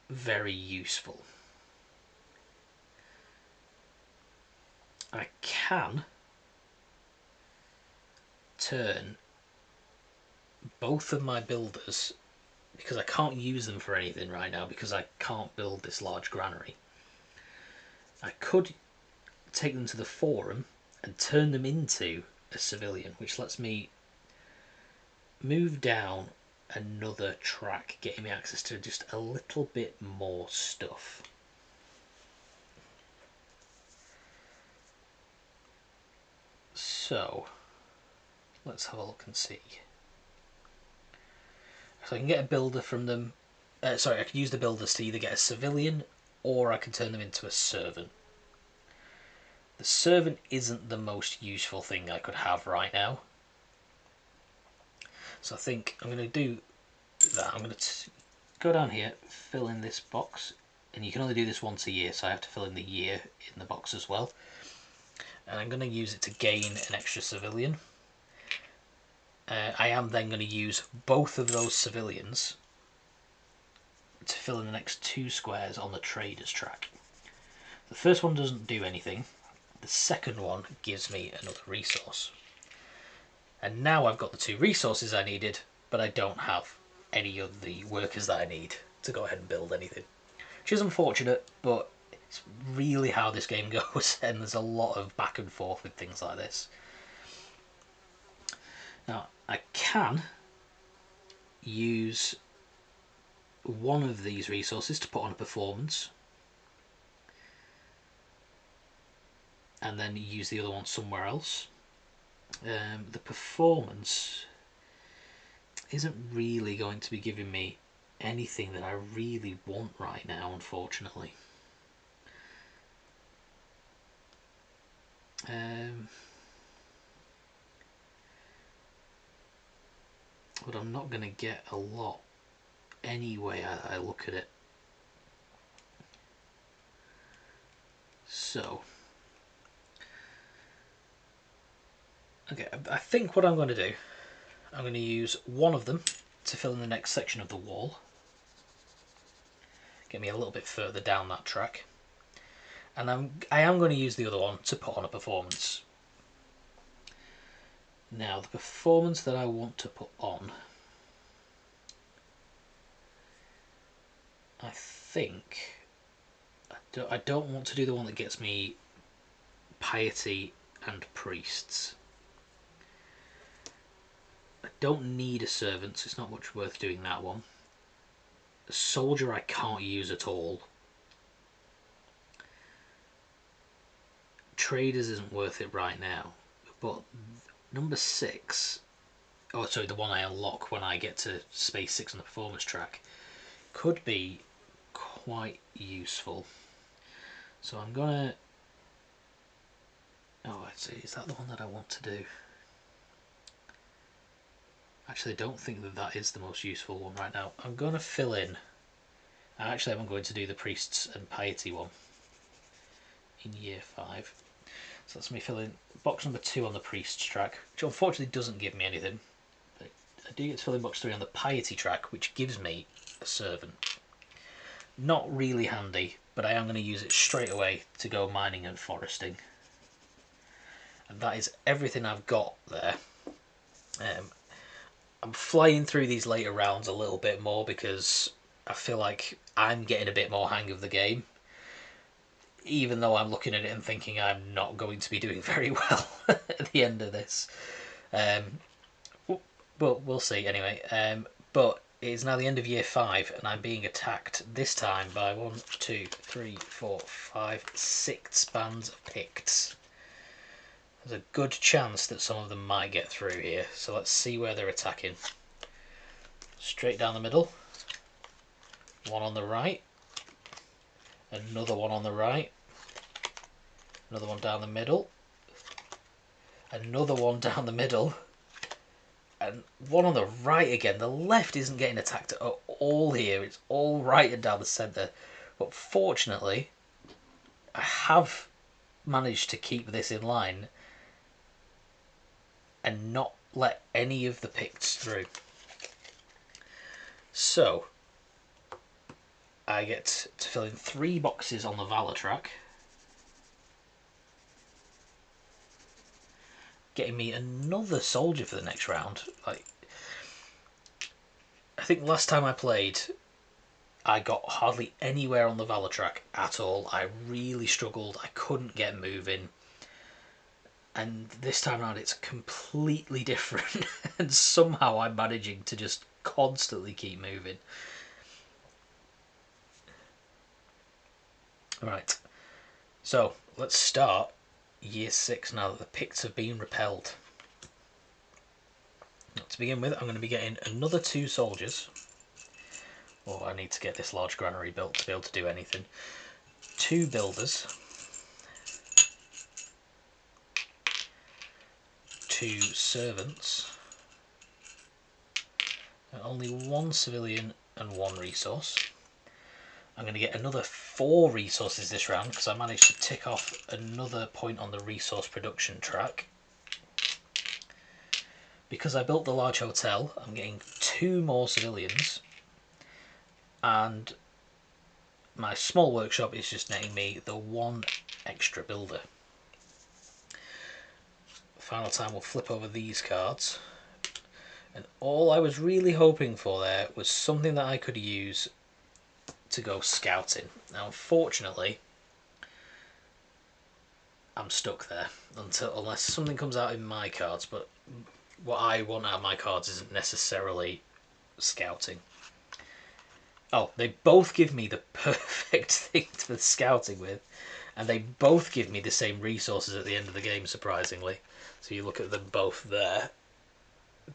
very useful. I can turn both of my builders, because I can't use them for anything right now because I can't build this large granary. I could take them to the forum and turn them into a civilian, which lets me move down another track, getting me access to just a little bit more stuff. So let's have a look and see. So I can get a builder from them. Sorry, I can use the builders to either get a civilian or I can turn them into a servant. The servant isn't the most useful thing I could have right now. So I think I'm going to do that. I'm going to go down here, fill in this box, and you can only do this once a year, so I have to fill in the year in the box as well. And I'm going to use it to gain an extra civilian. I am then going to use both of those civilians to fill in the next two squares on the traders track. The first one doesn't do anything. The second one gives me another resource. And now I've got the two resources I needed, but I don't have any of the workers that I need to go ahead and build anything. Which is unfortunate, but it's really how this game goes, and there's a lot of back and forth with things like this. Now, I can use one of these resources to put on a performance, and then use the other one somewhere else. The performance isn't really going to be giving me anything that I really want right now, unfortunately. But I'm not going to get a lot anyway. I look at it. So, okay, I think what I'm going to do, I'm going to use one of them to fill in the next section of the wall. Get me a little bit further down that track. And I am going to use the other one to put on a performance. Now, the performance that I want to put on, I think I don't want to do the one that gets me piety and priests. I don't need a servant, so it's not much worth doing that one. A soldier I can't use at all. Traders isn't worth it right now, but number 6, oh sorry, the one I unlock when I get to space 6 on the performance track, could be quite useful. So I'm gonna, oh let's see, is that the one that I want to do? Actually, I don't think that that is the most useful one right now. I'm going to fill in, actually I'm going to do the priests and piety one in year 5. So that's me fill in box number 2 on the priest's track, which unfortunately doesn't give me anything. But I do get to fill in box 3 on the piety track, which gives me a servant. Not really handy, but I am going to use it straight away to go mining and foresting. And that is everything I've got there. I'm flying through these later rounds a little bit more because I feel like I'm getting a bit more hang of the game. Even though I'm looking at it and thinking I'm not going to be doing very well at the end of this. But we'll see anyway. But it is now the end of year 5 and I'm being attacked this time by 1, 2, 3, 4, 5, 6 bands of Picts. There's a good chance that some of them might get through here, so let's see where they're attacking. Straight down the middle, one on the right, another one on the right, another one down the middle, another one down the middle, and one on the right again. The left isn't getting attacked at all here, it's all right and down the centre. But fortunately, I have managed to keep this in line and not let any of the Picts through. So, I get to fill in 3 boxes on the Valor track, getting me another soldier for the next round. Like, I think last time I played, I got hardly anywhere on the Valor track at all. I really struggled, I couldn't get moving. And this time around it's completely different and somehow I'm managing to just constantly keep moving. Right, so let's start year 6 now that the Picts have been repelled. To begin with, I'm going to be getting another 2 soldiers. Oh, I need to get this large granary built to be able to do anything. 2 builders, 2 servants, and only 1 civilian and 1 resource. I'm going to get another 4 resources this round because I managed to tick off another point on the resource production track. Because I built the large hotel, I'm getting 2 more civilians, and my small workshop is just netting me the 1 extra builder. Final time we'll flip over these cards, and all I was really hoping for there was something that I could use to go scouting. Now unfortunately I'm stuck there unless something comes out in my cards, but what I want out of my cards isn't necessarily scouting. Oh, they both give me the perfect thing for scouting with, and they both give me the same resources at the end of the game, surprisingly. So you look at them both there.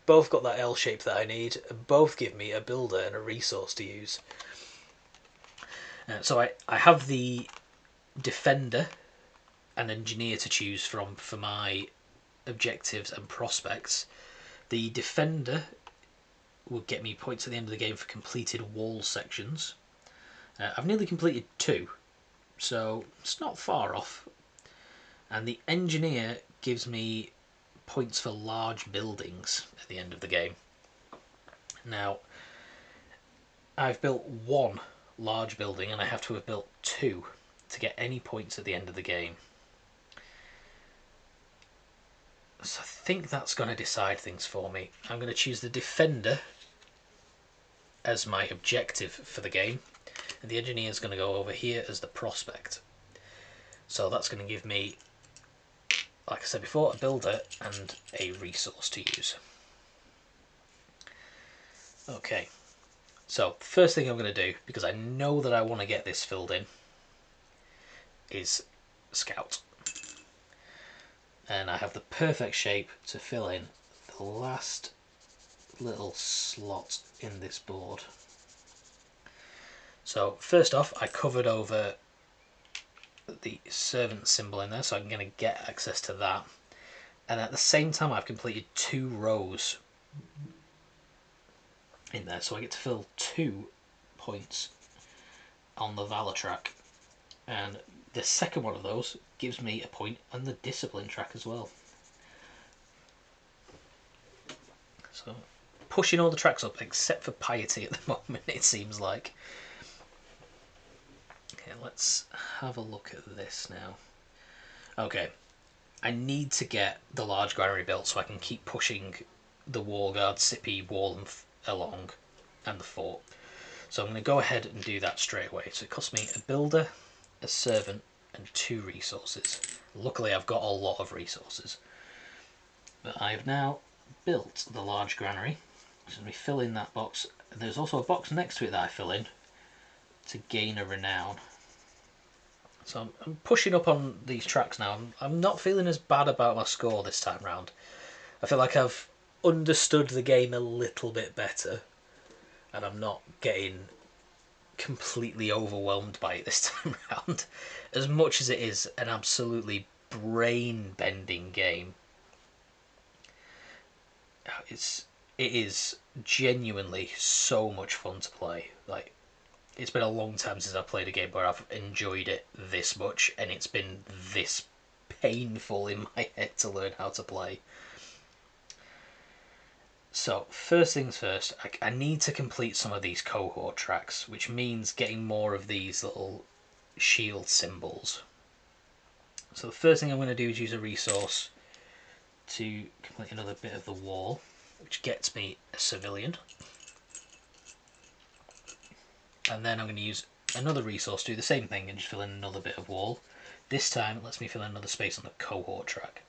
both got that L shape that I need, and both give me a builder and a resource to use. So I have the defender and engineer to choose from for my objectives and prospects. The defender will get me points at the end of the game for completed wall sections. I've nearly completed 2, so it's not far off. And the engineer gives me points for large buildings at the end of the game. Now, I've built 1 large building and I have to have built 2 to get any points at the end of the game. So I think that's going to decide things for me. I'm going to choose the defender as my objective for the game, and the engineer is going to go over here as the prospect. So that's going to give me, like I said before, a builder and a resource to use. Okay, so first thing I'm going to do, because I know that I want to get this filled in, is scout. And I have the perfect shape to fill in the last little slot in this board. So first off, I covered over the servant symbol in there, so I'm going to get access to that. And at the same time, I've completed 2 rows in there, so I get to fill 2 points on the Valor track. And the second one of those gives me a point on the discipline track as well. So pushing all the tracks up except for piety at the moment, it seems like. Okay, let's have a look at this now. Okay, I need to get the large granary built so I can keep pushing the wall guard, sippy wall along, and the fort. So I'm going to go ahead and do that straight away. So it costs me a builder, a servant, and 2 resources. Luckily I've got a lot of resources. But I've now built the large granary. So let me fill in that box. And there's also a box next to it that I fill in to gain a renown. So I'm pushing up on these tracks now. I'm not feeling as bad about my score this time round. I feel like I've understood the game a little bit better, and I'm not getting completely overwhelmed by it this time round. As much as it is an absolutely brain-bending game, it is genuinely so much fun to play. Like, it's been a long time since I've played a game where I've enjoyed it this much, and it's been this painful in my head to learn how to play. So, first things first, I need to complete some of these cohort tracks, which means getting more of these little shield symbols. So the first thing I'm going to do is use a resource to complete another bit of the wall, which gets me a civilian. And then I'm going to use another resource to do the same thing and just fill in another bit of wall. This time it lets me fill in another space on the cohort track.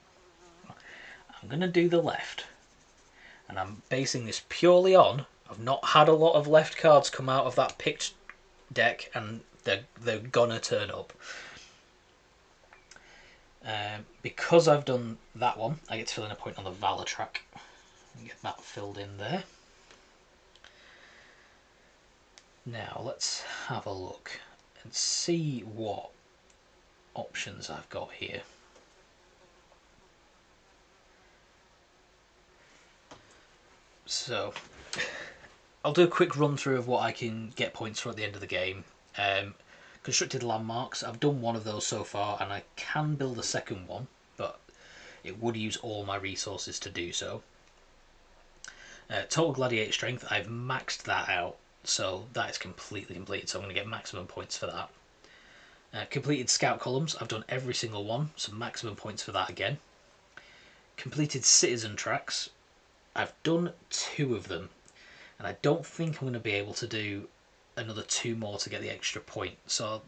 I'm going to do the left. And I'm basing this purely on, I've not had a lot of left cards come out of that picked deck, and they're gonna turn up. Because I've done that one, I get to fill in a point on the Valor track. And get that filled in there. Now let's have a look and see what options I've got here. So I'll do a quick run through of what I can get points for at the end of the game. Constructed landmarks, I've done one of those so far, and I can build a second one, but it would use all my resources to do so. Total gladiator strength, I've maxed that out, so that is completely completed, so I'm going to get maximum points for that. Completed scout columns, I've done every single one, so maximum points for that again. Completed citizen tracks, I've done 2 of them, and I don't think I'm going to be able to do another 2 more to get the extra point, so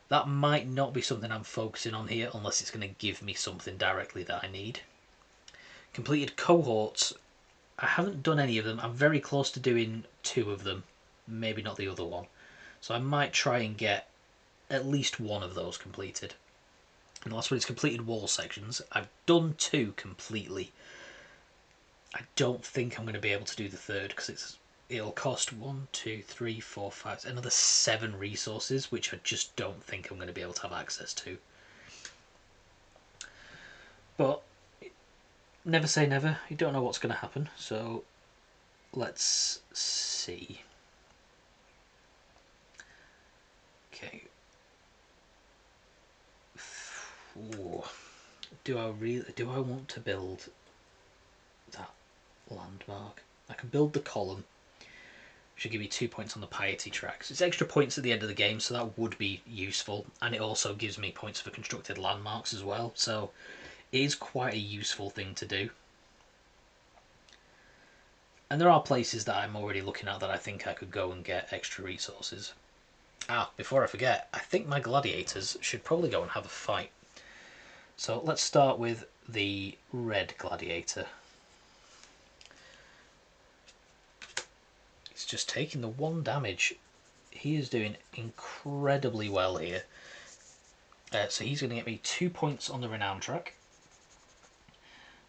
that might not be something I'm focusing on here unless it's going to give me something directly that I need. Completed cohorts, I haven't done any of them. I'm very close to doing 2 of them, maybe not the other one, so I might try and get at least 1 of those completed. And the last one is completed wall sections. I've done 2 completely. I don't think I'm going to be able to do the third because it'll cost 1, 2, 3, 4, 5, another 7 resources, which I just don't think I'm going to be able to have access to. But never say never. You don't know what's going to happen. So let's see. Okay. Ooh. Do I want to build that landmark? I can build the column, which will give me 2 points on the piety tracks. It's extra points at the end of the game, so that would be useful, and it also gives me points for constructed landmarks as well, so it is quite a useful thing to do. And there are places that I'm already looking at that I think I could go and get extra resources. Before I forget, I think my gladiators should probably go and have a fight. So let's start with the red gladiator. He's just taking the 1 damage. He is doing incredibly well here. So he's going to get me 2 points on the renown track.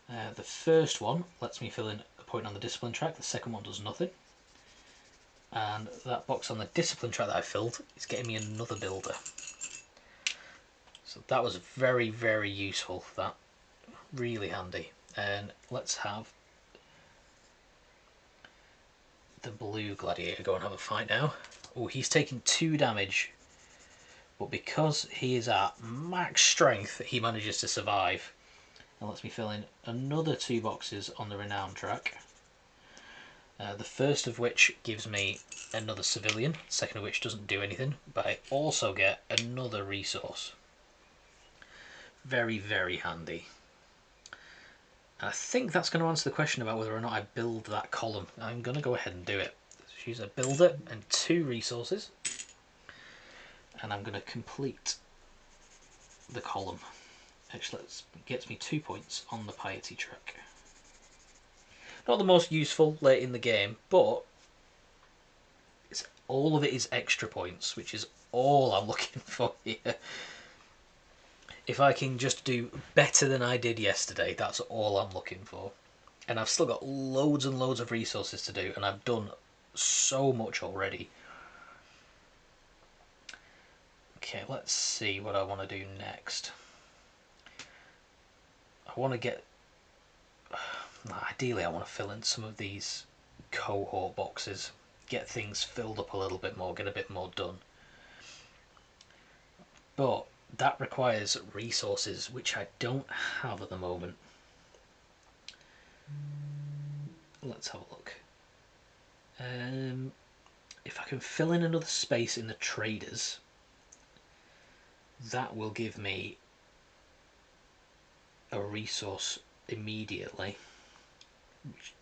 The first one lets me fill in a point on the discipline track. The second one does nothing. And that box on the discipline track that I filled is getting me another builder. So that was very, very useful. That really handy. And let's have the blue gladiator go and have a fight now. Oh, he's taking 2 damage, but because he is at max strength, he manages to survive. And lets me fill in another 2 boxes on the renown track. The first of which gives me another civilian, the second of which doesn't do anything, but I also get another resource. Very, very handy. And I think that's going to answer the question about whether or not I build that column. I'm going to go ahead and do it. Use a builder and 2 resources, and I'm going to complete the column. Actually, gets me 2 points on the piety track. Not the most useful late in the game, but all of it is extra points, which is all I'm looking for here. If I can just do better than I did yesterday, that's all I'm looking for. And I've still got loads and loads of resources to do, and I've done so much already. Okay, let's see what I want to do next. I want to get... Ideally, I want to fill in some of these cohort boxes, get things filled up a little bit more, get a bit more done. But that requires resources, which I don't have at the moment. Let's have a look. If I can fill in another space in the traders, that will give me a resource immediately, which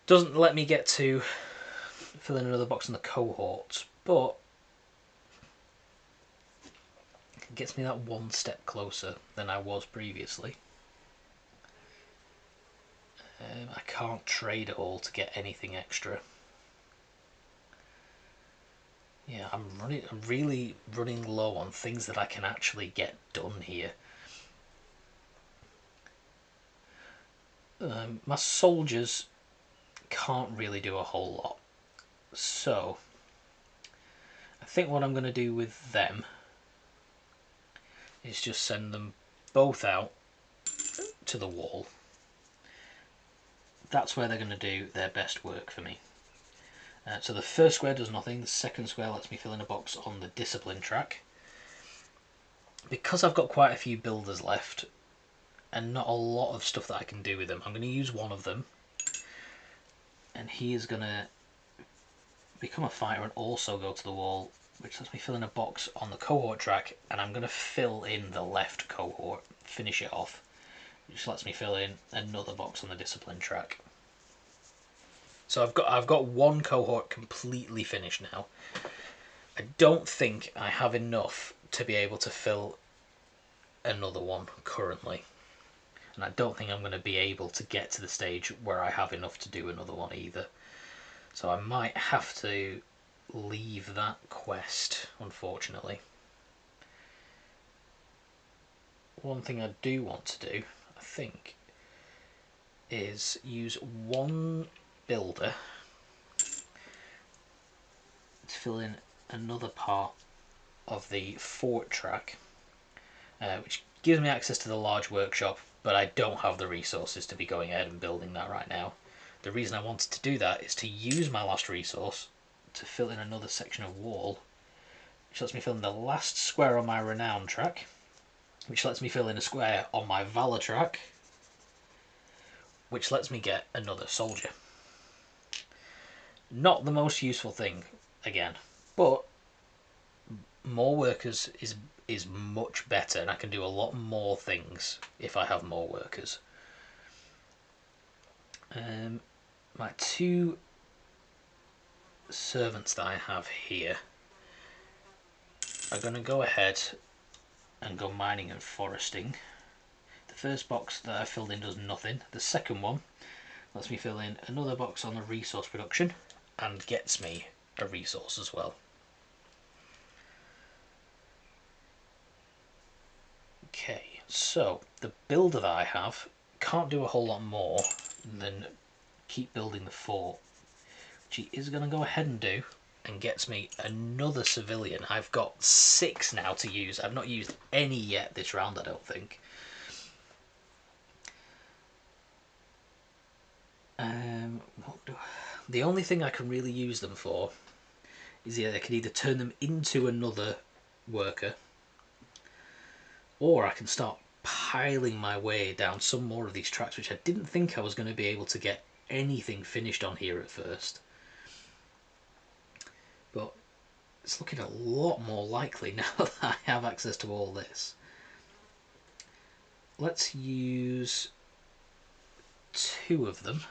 doesn't let me get to fill in another box in the cohorts, but it gets me that 1 step closer than I was previously. I can't trade at all to get anything extra. Yeah, I'm really running low on things that I can actually get done here. My soldiers can't really do a whole lot, so I think what I'm going to do with them is just send them both out to the wall. That's where they're going to do their best work for me. So the first square does nothing, the second square lets me fill in a box on the discipline track. Because I've got quite a few builders left and not a lot of stuff that I can do with them, I'm going to use one of them, and he is going to become a fighter and also go to the wall, which lets me fill in a box on the cohort track, and I'm going to fill in the left cohort, finish it off, which lets me fill in another box on the discipline track. So I've got 1 cohort completely finished now. I don't think I have enough to be able to fill another one currently. And I don't think I'm going to be able to get to the stage where I have enough to do another one either. So I might have to leave that quest, unfortunately. One thing I do want to do, I think, is use one builder to fill in another part of the fort track, which gives me access to the large workshop, but I don't have the resources to be going ahead and building that right now. The reason I wanted to do that is to use my last resource to fill in another section of wall, which lets me fill in the last square on my renown track, which lets me fill in a square on my valor track, which lets me get another soldier. Not the most useful thing, again, but more workers is much better, and I can do a lot more things if I have more workers. My two servants that I have here are going to go ahead and go mining and foresting. The first box that I filled in does nothing. The second one lets me fill in another box on the resource production and gets me a resource as well. Okay, so the builder that I have can't do a whole lot more than keep building the fort, which he is going to go ahead and do, and gets me another civilian. I've got 6 now to use. I've not used any yet this round, I don't think. The only thing I can really use them for is I can either turn them into another worker, or I can start piling my way down some more of these tracks, which I didn't think I was going to be able to get anything finished on here at first. But it's looking a lot more likely now that I have access to all this. Let's use 2 of them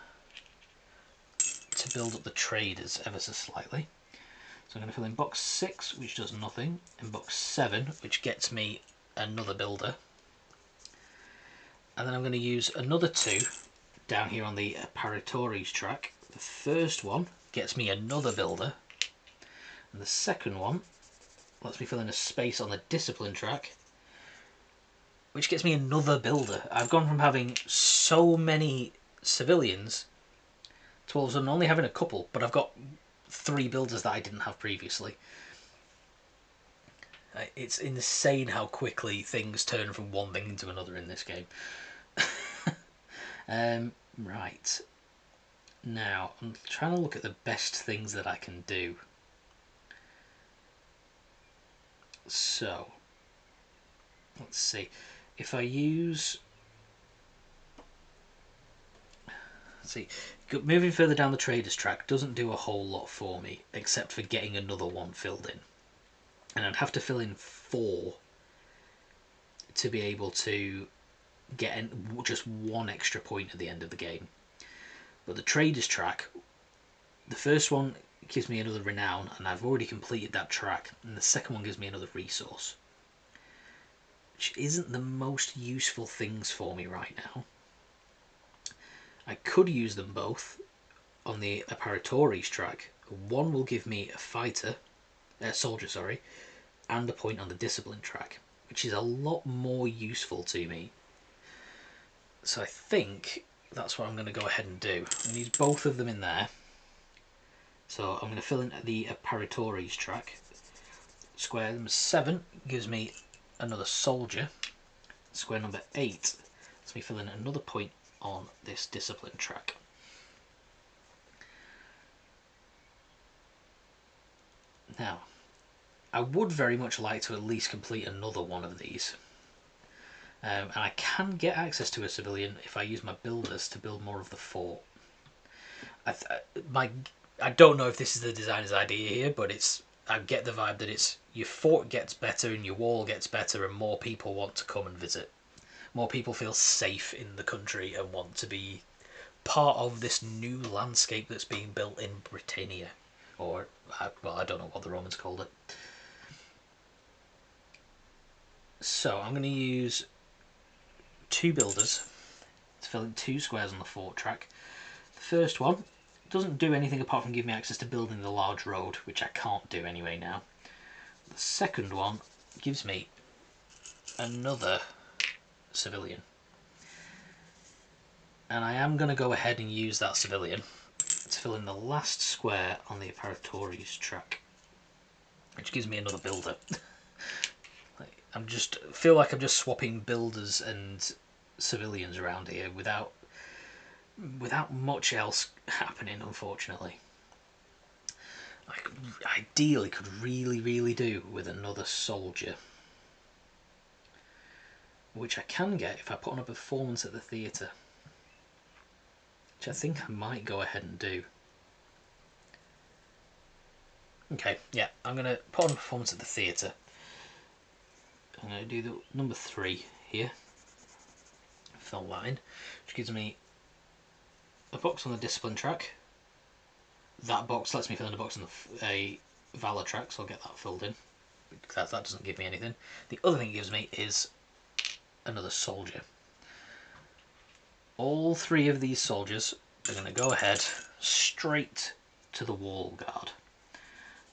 to build up the traders ever so slightly. So I'm going to fill in box 6, which does nothing, and box 7, which gets me another builder. And then I'm going to use another 2 down here on the Apparitores track. The first one gets me another builder, and the second one lets me fill in a space on the discipline track, which gets me another builder. I've gone from having so many civilians to all of a sudden only having a couple, but I've got 3 builders that I didn't have previously. It's insane how quickly things turn from one thing into another in this game. Right. Now, I'm trying to look at the best things that I can do. So, let's see. If I use... Let's see. Moving further down the traders track doesn't do a whole lot for me, except for getting another one filled in. And I'd have to fill in 4 to be able to get just 1 extra point at the end of the game. But the traders track, the first one gives me another renown, and I've already completed that track, and the second one gives me another resource, which isn't the most useful things for me right now. I could use them both on the Apparitores track. One will give me a soldier, and a point on the discipline track, which is a lot more useful to me. So I think that's what I'm going to go ahead and do. I'm going to use both of them in there. So I'm going to fill in the Apparitores track. Square number 7 gives me another soldier. Square number 8 lets me fill in another point on this discipline track. Now, I would very much like to at least complete another one of these. And I can get access to a civilian if I use my builders to build more of the fort. I don't know if this is the designer's idea here, but I get the vibe that it's your fort gets better and your wall gets better and more people want to come and visit. More people feel safe in the country and want to be part of this new landscape that's being built in Britannia. Or, well, I don't know what the Romans called it. So I'm going to use 2 builders to fill in 2 squares on the fort track. The first one doesn't do anything apart from give me access to building the large road, which I can't do anyway now. The second one gives me another civilian. And I am going to go ahead and use that civilian to fill in the last square on the apparatorius track, which gives me another builder. Feel like I'm just swapping builders and civilians around here without much else happening, unfortunately. I ideally could really do with another soldier, which I can get if I put on a performance at the theatre, which I think I might go ahead and do. Okay, yeah, I'm going to put on a performance at the theatre. I'm going to do the number 3 here, fill that in, which gives me a box on the discipline track. That box lets me fill in a box on a valor track, so I'll get that filled in. That doesn't give me anything. The other thing it gives me is another soldier. All 3 of these soldiers are going to go ahead straight to the wall guard.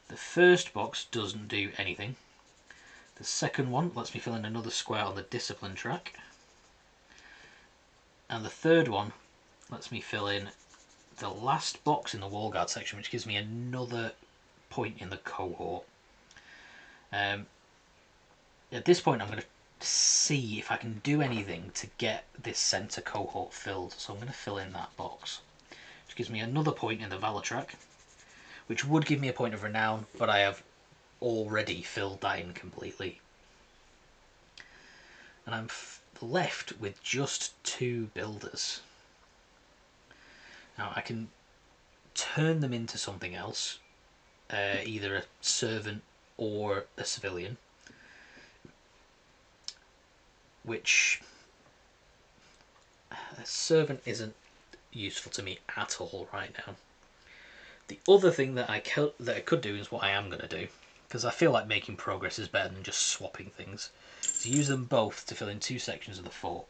The first box doesn't do anything. The second one lets me fill in another square on the discipline track. And the third one lets me fill in the last box in the wall guard section, which gives me another point in the cohort. At this point I'm going to see if I can do anything to get this centre cohort filled, so I'm going to fill in that box, which gives me another point in the valor track, which would give me a point of renown, but I have already filled that in completely. And I'm left with just 2 builders. Now I can turn them into something else, either a servant or a civilian, which a servant isn't useful to me at all right now. The other thing that I could do is what I am going to do, because I feel like making progress is better than just swapping things, is use them both to fill in 2 sections of the fort.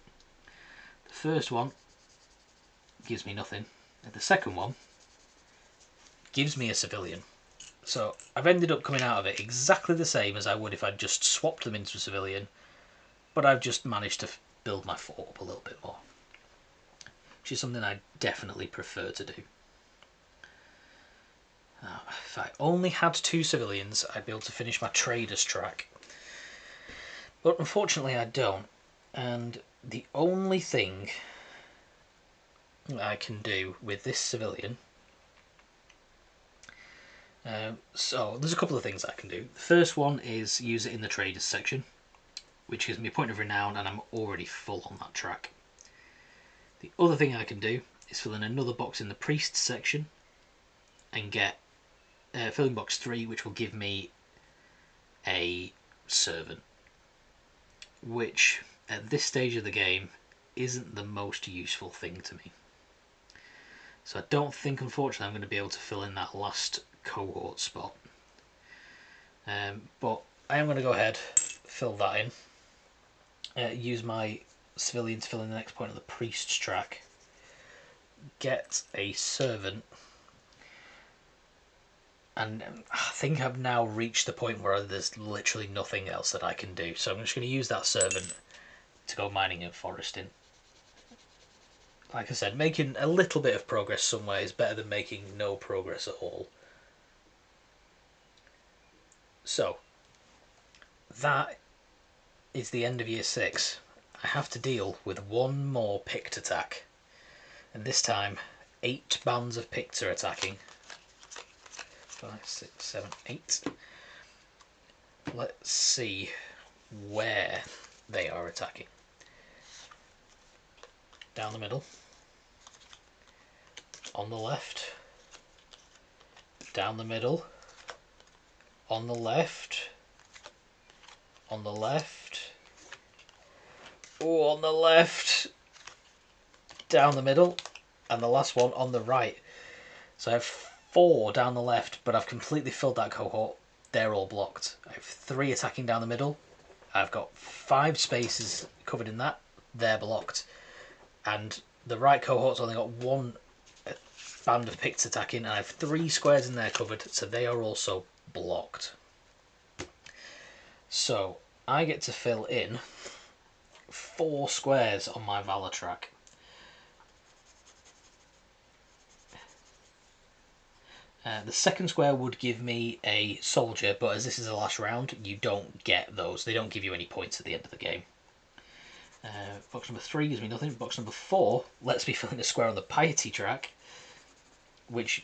The first one gives me nothing, and the second one gives me a civilian. So I've ended up coming out of it exactly the same as I would if I'd just swapped them into a civilian, but I've just managed to build my fort up a little bit more, which is something I definitely prefer to do. Now, if I only had 2 civilians, I'd be able to finish my traders track, but unfortunately I don't, and the only thing I can do with this civilian, so there's a couple of things I can do. The first one is use it in the traders section, which gives me a point of renown, and I'm already full on that track. The other thing I can do is fill in another box in the priests section and get filling box 3, which will give me a servant, which at this stage of the game isn't the most useful thing to me. So I don't think, unfortunately, I'm going to be able to fill in that last cohort spot. But I am going to go ahead, fill that in, use my civilian to fill in the next point of the priest's track, get a servant, and I think I've now reached the point where there's literally nothing else that I can do. So I'm just going to use that servant to go mining and foresting. Like I said, making a little bit of progress somewhere is better than making no progress at all. So, that is the end of year 6. I have to deal with one more picked attack. And this time, 8 bands of picked are attacking. 5, 6, 7, 8. Let's see where they are attacking. Down the middle. On the left. Down the middle. On the left. On the left. Oh, on the left. Down the middle. And the last one on the right. So I have 4 down the left, but I've completely filled that cohort. They're all blocked. I have 3 attacking down the middle. I've got 5 spaces covered in that. They're blocked. And the right cohort's only got 1 band of picts attacking, and I have 3 squares in there covered, so they are also blocked. So I get to fill in 4 squares on my valor track. The second square would give me a soldier, but as this is the last round, you don't get those. They don't give you any points at the end of the game. Box number 3 gives me nothing. Box number 4 lets me fill in a square on the piety track, which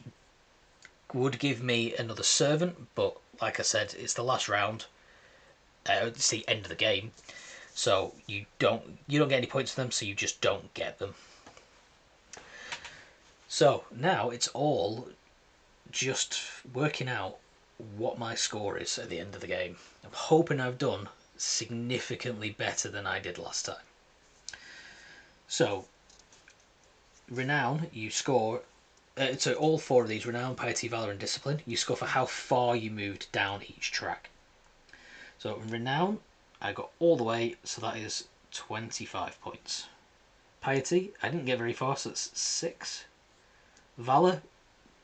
would give me another servant, but like I said, it's the last round. It's the end of the game, so you don't get any points for them, so you just don't get them. So now it's all just working out what my score is at the end of the game. I'm hoping I've done significantly better than I did last time. So, renown, you score. So all 4 of these, renown, piety, valor, and discipline, you score for how far you moved down each track. So in renown, I got all the way, so that is 25 points. Piety, I didn't get very far, so that's 6. Valor,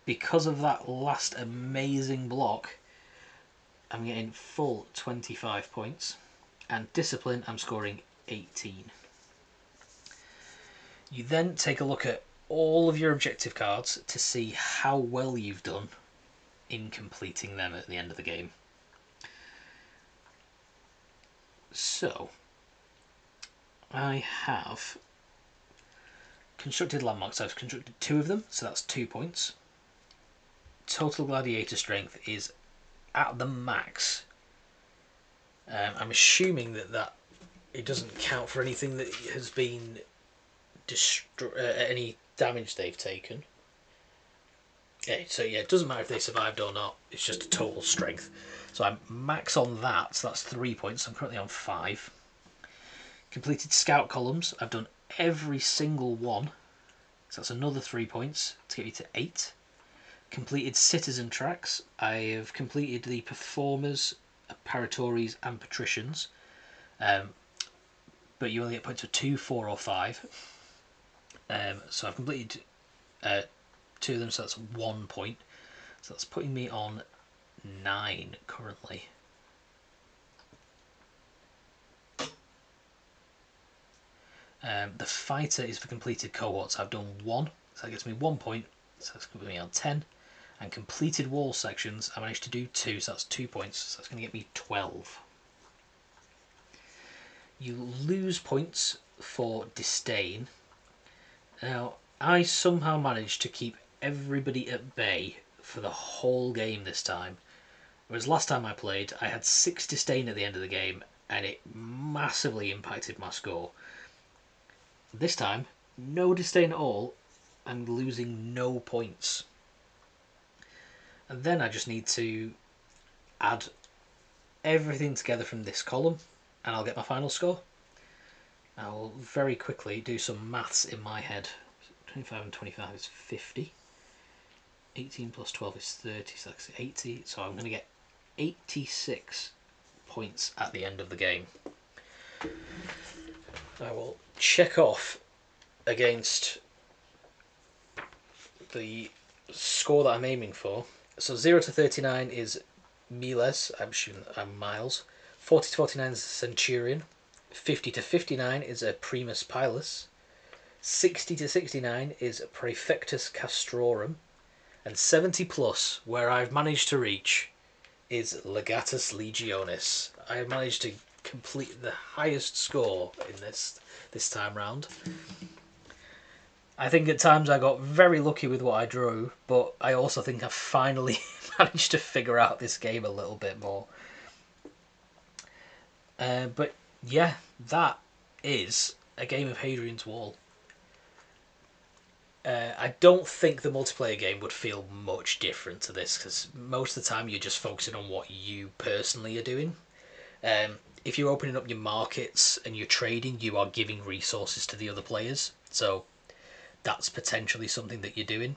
because of that last amazing block, I'm getting full 25 points. And discipline, I'm scoring 18. You then take a look at all of your objective cards to see how well you've done in completing them at the end of the game. So, I have constructed landmarks. I've constructed 2 of them, so that's 2 points. Total gladiator strength is at the max. I'm assuming that it doesn't count for anything that has been any damage they've taken. Okay, so yeah, it doesn't matter if they survived or not. It's just a total strength. So I'm max on that, so that's 3 points. I'm currently on 5. Completed scout columns. I've done every single one, so that's another 3 points to get me to 8. Completed citizen tracks. I have completed the performers, paratores, and patricians, but you only get points for 2, 4, or 5. So I've completed 2 of them, so that's 1 point. So that's putting me on 9 currently. The fighter is for completed cohorts. I've done 1, so that gets me 1 point. So that's putting me on 10. And completed wall sections, I managed to do 2, so that's 2 points. So that's going to get me 12. You lose points for disdain. Now, I somehow managed to keep everybody at bay for the whole game this time. Whereas last time I played, I had 6 disdain at the end of the game, and it massively impacted my score. This time, no disdain at all, I'm losing no points. And then I just need to add everything together from this column, and I'll get my final score. I will very quickly do some maths in my head. 25 and 25 is 50. 18 plus 12 is 30, so that's 80. So I'm going to get 86 points at the end of the game. I will check off against the score that I'm aiming for. So 0 to 39 is miles, I'm assuming I'm miles. 40 to 49 is a centurion. 50 to 59 is a primus pilus. 60 to 69 is praefectus castrorum. And 70 plus, where I've managed to reach, is legatus legionis. I have managed to complete the highest score in this time round. I think at times I got very lucky with what I drew, but I also think I finally managed to figure out this game a little bit more. But yeah, that is a game of Hadrian's Wall. I don't think the multiplayer game would feel much different to this, because most of the time you're just focusing on what you personally are doing. If you're opening up your markets and you're trading, you are giving resources to the other players, so that's potentially something that you're doing.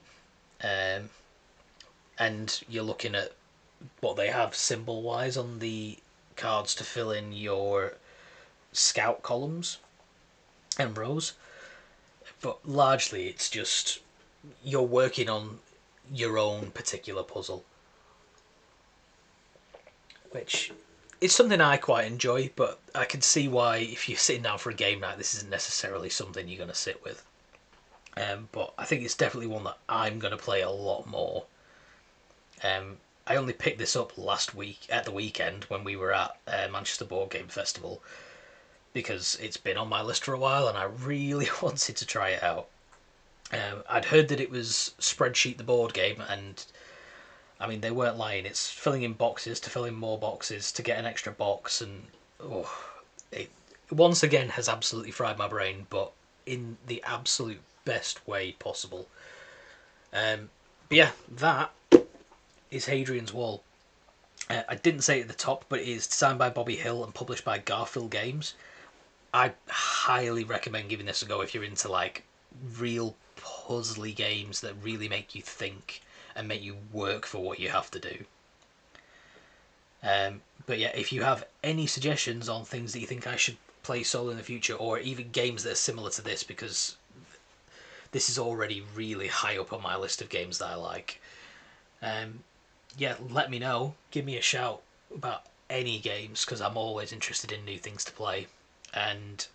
And you're looking at what they have symbol wise on the cards to fill in your scout columns and rows, but largely it's just you're working on your own particular puzzle, which is something I quite enjoy, but I can see why if you're sitting down for a game night this isn't necessarily something you're going to sit with. But I think it's definitely one that I'm going to play a lot more. I only picked this up last week at the weekend when we were at Manchester Board Game Festival, because it's been on my list for a while and I really wanted to try it out. I'd heard that it was Spreadsheet the board game, and I mean, they weren't lying. It's filling in boxes to fill in more boxes to get an extra box, and it once again has absolutely fried my brain, but in the absolute best way possible. But yeah, that is Hadrian's Wall. I didn't say it at the top, but it is designed by Bobby Hill and published by Garphill Games. I highly recommend giving this a go if you're into like real puzzly games that really make you think and make you work for what you have to do. But yeah, if you have any suggestions on things that you think I should play solo in the future, or even games that are similar to this, because this is already really high up on my list of games that I like, yeah, let me know. Give me a shout about any games, because I'm always interested in new things to play. And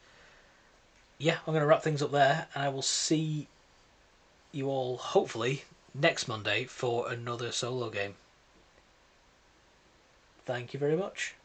yeah, I'm going to wrap things up there, and I will see you all hopefully next Monday for another solo game. Thank you very much.